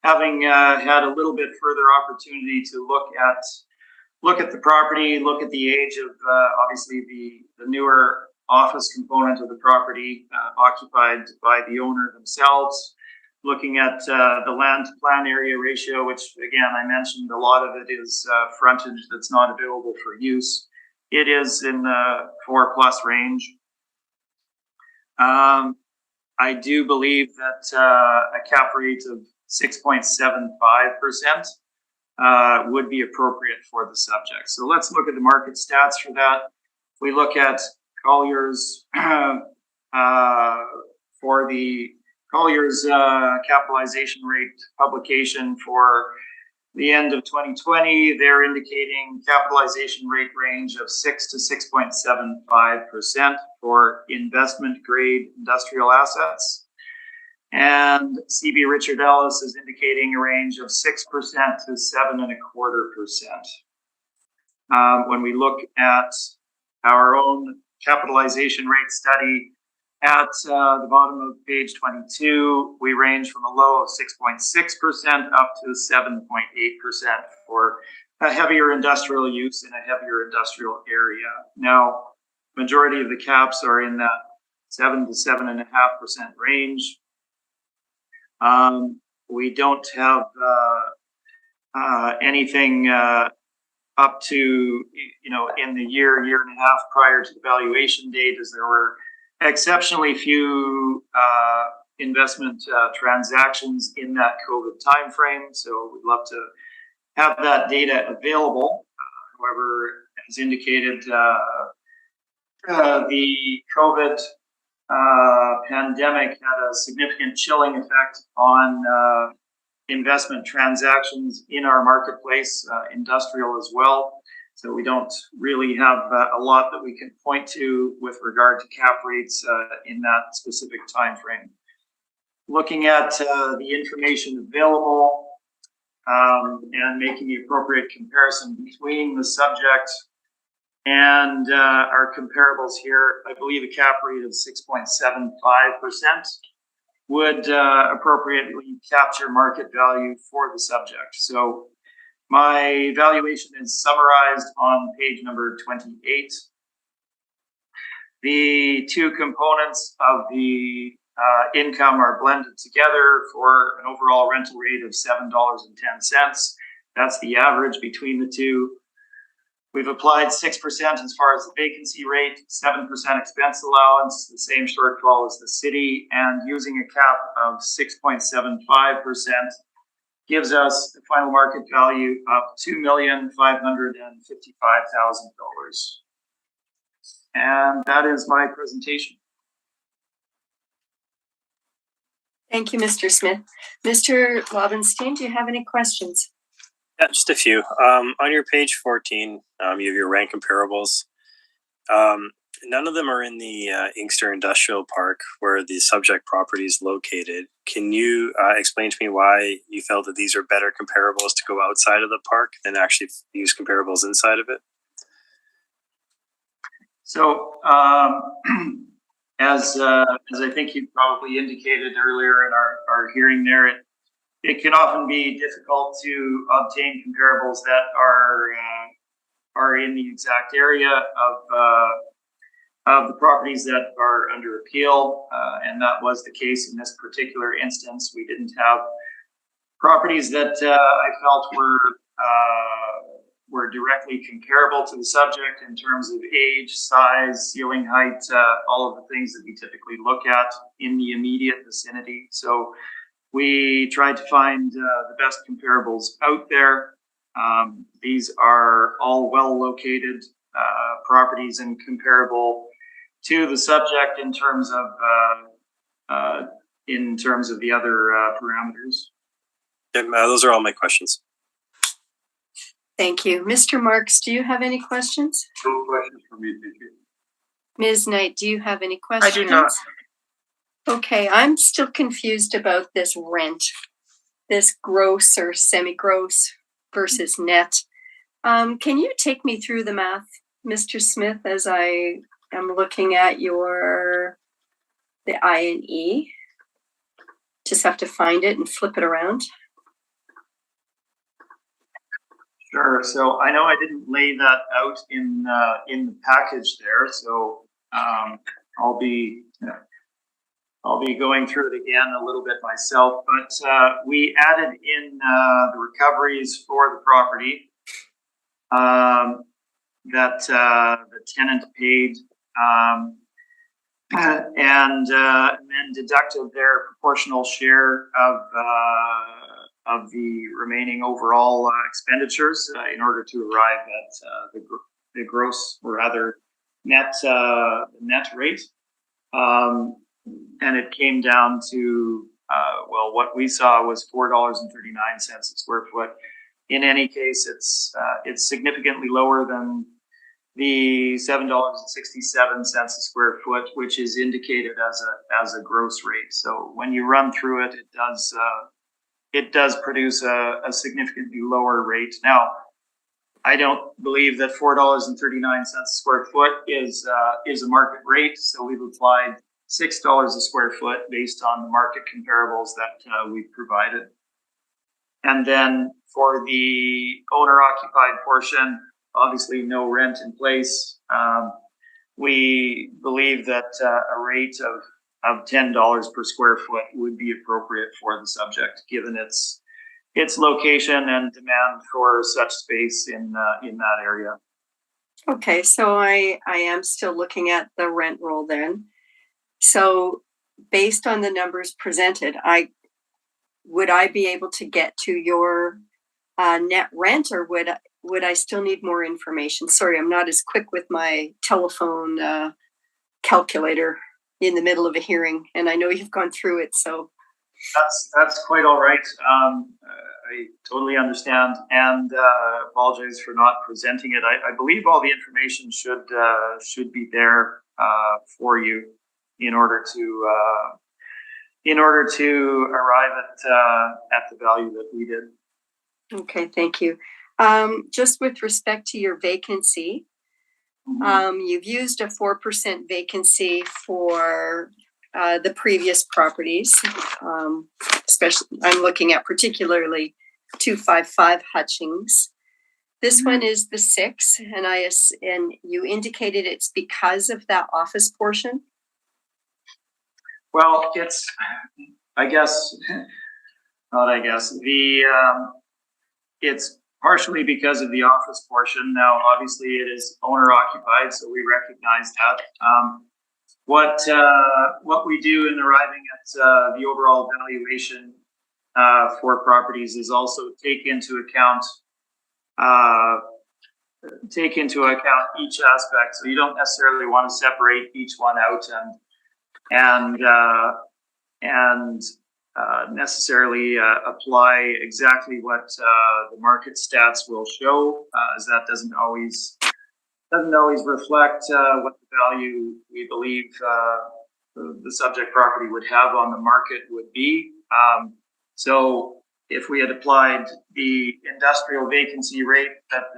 having had a little bit further opportunity to look at the property, look at the age of obviously the newer office component of the property occupied by the owner themselves, looking at the land to plan area ratio, which again, I mentioned a lot of it is frontage that's not available for use. It is in the 4+ range. I do believe that a cap rate of 6.75% would be appropriate for the subject. So let's look at the market stats for that. We look at Collier's for the Collier's capitalization rate publication for the end of 2020, they're indicating capitalization rate range of 6 to 6.75% for investment grade industrial assets. And CB Richard Ellis is indicating a range of 6% to 7.25%. When we look at our own capitalization rate study at the bottom of page 22, we range from a low of 6.6% up to 7.8% for a heavier industrial use in a heavier industrial area. Now, majority of the caps are in that 7 to 7.5% range. We don't have anything up to, in the year and a half prior to the valuation date, as there were exceptionally few investment transactions in that COVID timeframe. So we'd love to have that data available. However, as indicated, the COVID pandemic had a significant chilling effect on investment transactions in our marketplace, industrial as well. So we don't really have a lot that we can point to with regard to cap rates in that specific time frame. Looking at the information available and making the appropriate comparison between the subject and our comparables here, I believe a cap rate of 6.75% would appropriately capture market value for the subject. So my valuation is summarized on page number 28. The two components of the income are blended together for an overall rental rate of $7.10. That's the average between the two. We've applied 6% as far as the vacancy rate, 7% expense allowance, the same shortfall as the city, and using a cap of 6.75% gives us a final market value of $2,555,000. And that is my presentation. Thank you, Mr. Smith. Mr. Lobenstein, do you have any questions? Yeah, just a few. On your page 14, you have your rank comparables. None of them are in the Inkster Industrial Park where the subject property is located. Can you explain to me why you felt that these are better comparables to go outside of the park than actually use comparables inside of it? So, as I think you probably indicated earlier in our hearing there, it can often be difficult to obtain comparables that are in the exact area of the properties that are under appeal, and that was the case in this particular instance. We didn't have properties that I felt were directly comparable to the subject in terms of age, size, ceiling height, all of the things that we typically look at in the immediate vicinity. So we tried to find the best comparables out there. These are all well located properties and comparable to the subject in terms of the other parameters. Those are all my questions. Thank you. Mr. Marks, do you have any questions? No questions for me, thank you. Ms. Knight, do you have any questions? I do not. Okay, I'm still confused about this rent, this gross or semi-gross versus net. Can you take me through the math, Mr. Smith, as I am looking at the INE? Just have to find it and flip it around. Sure. So I know I didn't lay that out in the package there, so I'll be going through it again a little bit myself. But we added in the recoveries for the property that the tenant paid, and then deducted their proportional share of the remaining overall expenditures in order to arrive at the gross, or rather net rate. And it came down to, well, what we saw was $4.39 a square foot. In any case, it's significantly lower than the $7.67 a square foot, which is indicated as a gross rate. So when you run through it, it does produce a significantly lower rate. Now, I don't believe that $4.39 a square foot is a market rate. So we've applied $6 a square foot based on the market comparables that we've provided. And then for the owner-occupied portion, obviously no rent in place. We believe that a rate of $10 per square foot would be appropriate for the subject, given its location and demand for such space in that area. Okay, so I am still looking at the rent roll then. So based on the numbers presented, would I be able to get to your net rent, or would I still need more information? Sorry, I'm not as quick with my telephone calculator in the middle of a hearing, and I know you've gone through it, so. That's quite all right. I totally understand, and apologize for not presenting it. I believe all the information should be there for you in order to arrive at the value that we did. Okay, thank you. Just with respect to your vacancy, you've used a 4% vacancy for the previous properties. Especially, I'm looking at particularly 255 Hutchings. This one is the 6, and you indicated it's because of that office portion. Well, it's partially because of the office portion. Now, obviously, it is owner occupied, so we recognize that. What we do in arriving at the overall valuation for properties is also take into account each aspect. So you don't necessarily want to separate each one out and necessarily apply exactly what the market stats will show, as that doesn't always reflect what the value we believe the subject property would have on the market would be. So if we had applied the industrial vacancy rate that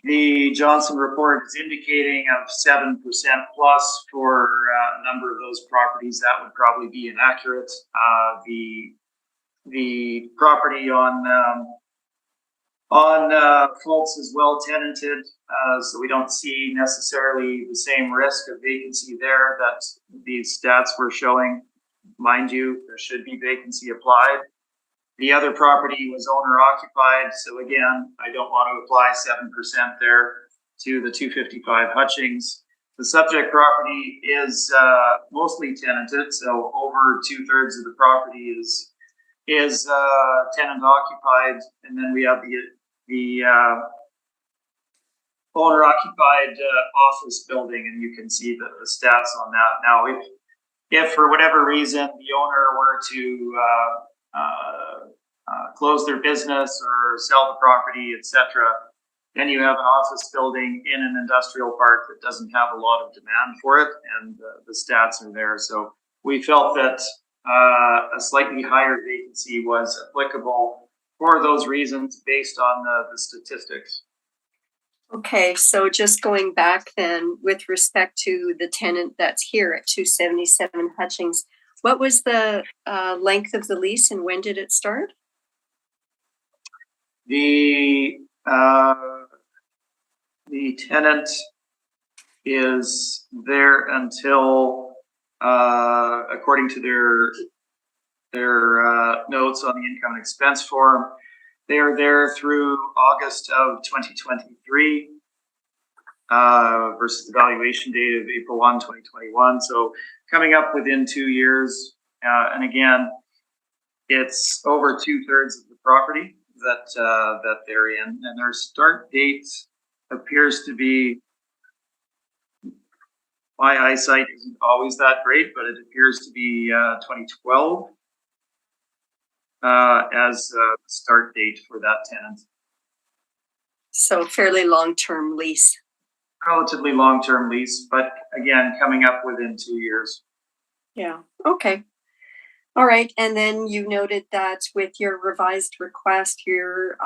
the Johnson report is indicating of 7% plus for a number of those properties, that would probably be inaccurate. The property on Fultz is well tenanted, so we don't see necessarily the same risk of vacancy there that these stats were showing. Mind you, there should be vacancy applied. The other property was owner occupied, so again, I don't want to apply 7% there to the 255 Hutchings. The subject property is mostly tenanted, so over 2/3 of the property is tenant occupied, and then we have the owner occupied office building, and you can see the stats on that. Now, if for whatever reason the owner were to close their business or sell the property, etc. Then you have an office building in an industrial park that doesn't have a lot of demand for it, and the stats are there. So we felt that a slightly higher vacancy was applicable for those reasons based on the statistics. Okay, so just going back then with respect to the tenant that's here at 277 Hutchings, what was the length of the lease and when did it start? The tenant is there until, according to their notes on the income and expense form, they are there through August of 2023 versus the valuation date of April 1, 2021. So coming up within 2 years. And again, it's over 2/3 of the property that they're in, and their start date appears to be, my eyesight isn't always that great, but it appears to be 2012 as the start date for that tenant. So fairly long-term lease. Relatively long-term lease, but again, coming up within 2 years. Yeah, okay. All right, and then you noted that with your revised request, you're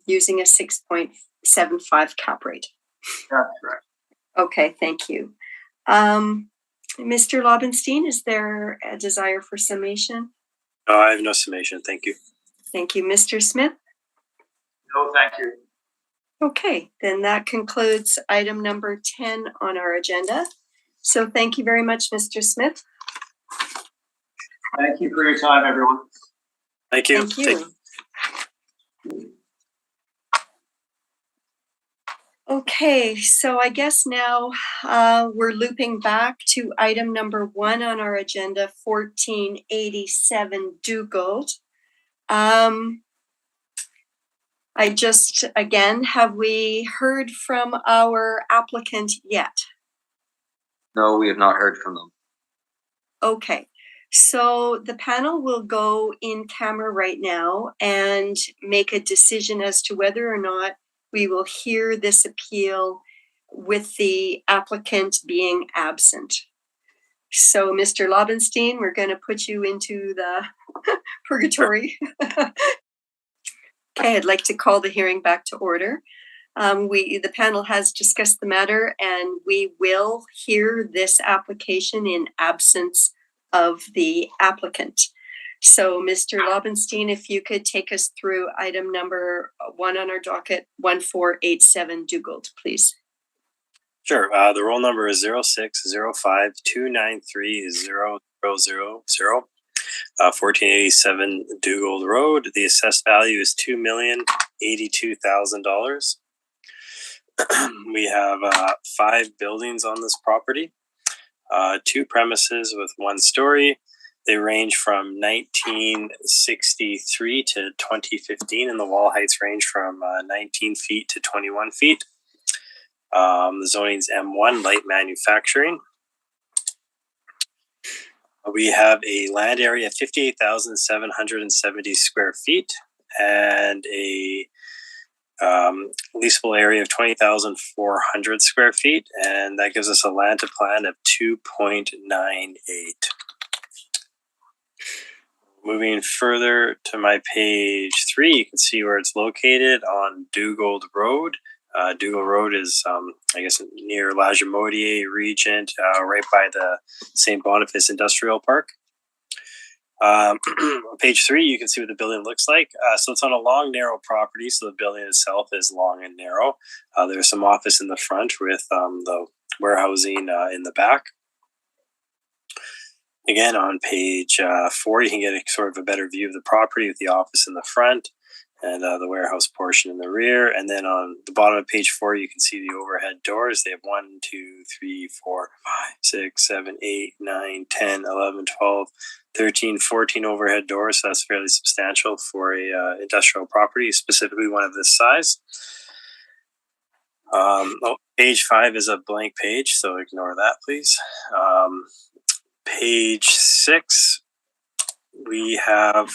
using a 6.75 cap rate. That's correct. Okay, thank you. Mr. Lobenstein, is there a desire for summation? I have no summation. Thank you. Thank you. Mr. Smith? No, thank you. Okay, then that concludes item number 10 on our agenda. So thank you very much, Mr. Smith. Thank you for your time, everyone. Thank you. Thank you. Okay, so I guess now we're looping back to item number 1 on our agenda, 1487 Dugald. I just, again, have we heard from our applicant yet? No, we have not heard from them. Okay, so the panel will go in camera right now and make a decision as to whether or not we will hear this appeal with the applicant being absent. So, Mr. Lobenstein, we're going to put you into the purgatory. Okay, I'd like to call the hearing back to order. The panel has discussed the matter, and we will hear this application in absence of the applicant. So, Mr. Lobenstein, if you could take us through item number 1 on our docket, 1487 Dugald, please. Sure. The roll number is 0605293000. 1487 Dugald Road. The assessed value is $2,082,000. We have 5 buildings on this property, 2 premises with 1 story. They range from 1963 to 2015, and the wall heights range from 19 feet to 21 feet. The zoning's M1, light manufacturing. We have a land area of 58,770 square feet and a leasable area of 20,400 square feet, and that gives us a land to plan of 2.98. Moving further to my page 3, you can see where it's located on Dugald Road. Dugald Road is, I guess, near La Jamodier, Regent, right by the St. Boniface Industrial Park. On page 3, you can see what the building looks like. So it's on a long, narrow property, so the building itself is long and narrow. There's some office in the front with the warehousing in the back. Again, on page 4, you can get a sort of a better view of the property with the office in the front and the warehouse portion in the rear. And then on the bottom of page 4, you can see the overhead doors. They have 1, 2, 3, 4, 5, 6, 7, 8, 9, 10, 11, 12, 13, 14 overhead doors. So that's fairly substantial for a industrial property, specifically one of this size. Page 5 is a blank page, so ignore that, please. Page 6, we have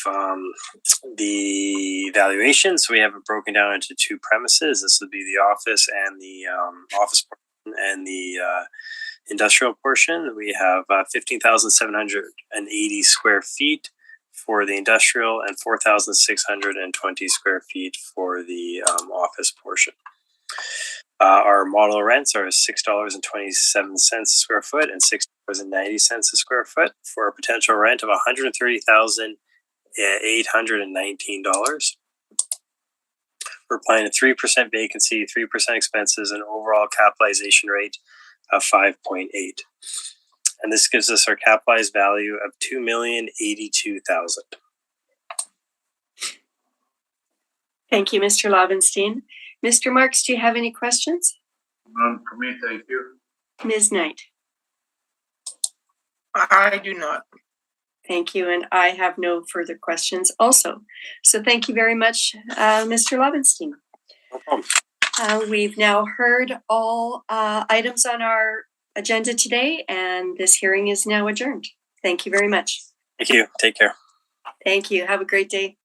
the valuation. So we have it broken down into two premises. This would be the office and the office portion and the industrial portion. We have 15,780 square feet for the industrial and 4,620 square feet for the office portion. Our model rents are $6.27 a square foot and $6.90 a square foot for a potential rent of $130,819. We're planning a 3% vacancy, 3% expenses, and overall capitalization rate of 5.8. And this gives us our capitalized value of $2,082,000. Thank you, Mr. Lobenstein. Mr. Marks, do you have any questions? None for me, thank you. Ms. Knight? I do not. Thank you, and I have no further questions also. So thank you very much, Mr. Lobenstein. No problem. We've now heard all items on our agenda today, and this hearing is now adjourned. Thank you very much. Thank you. Take care. Thank you. Have a great day.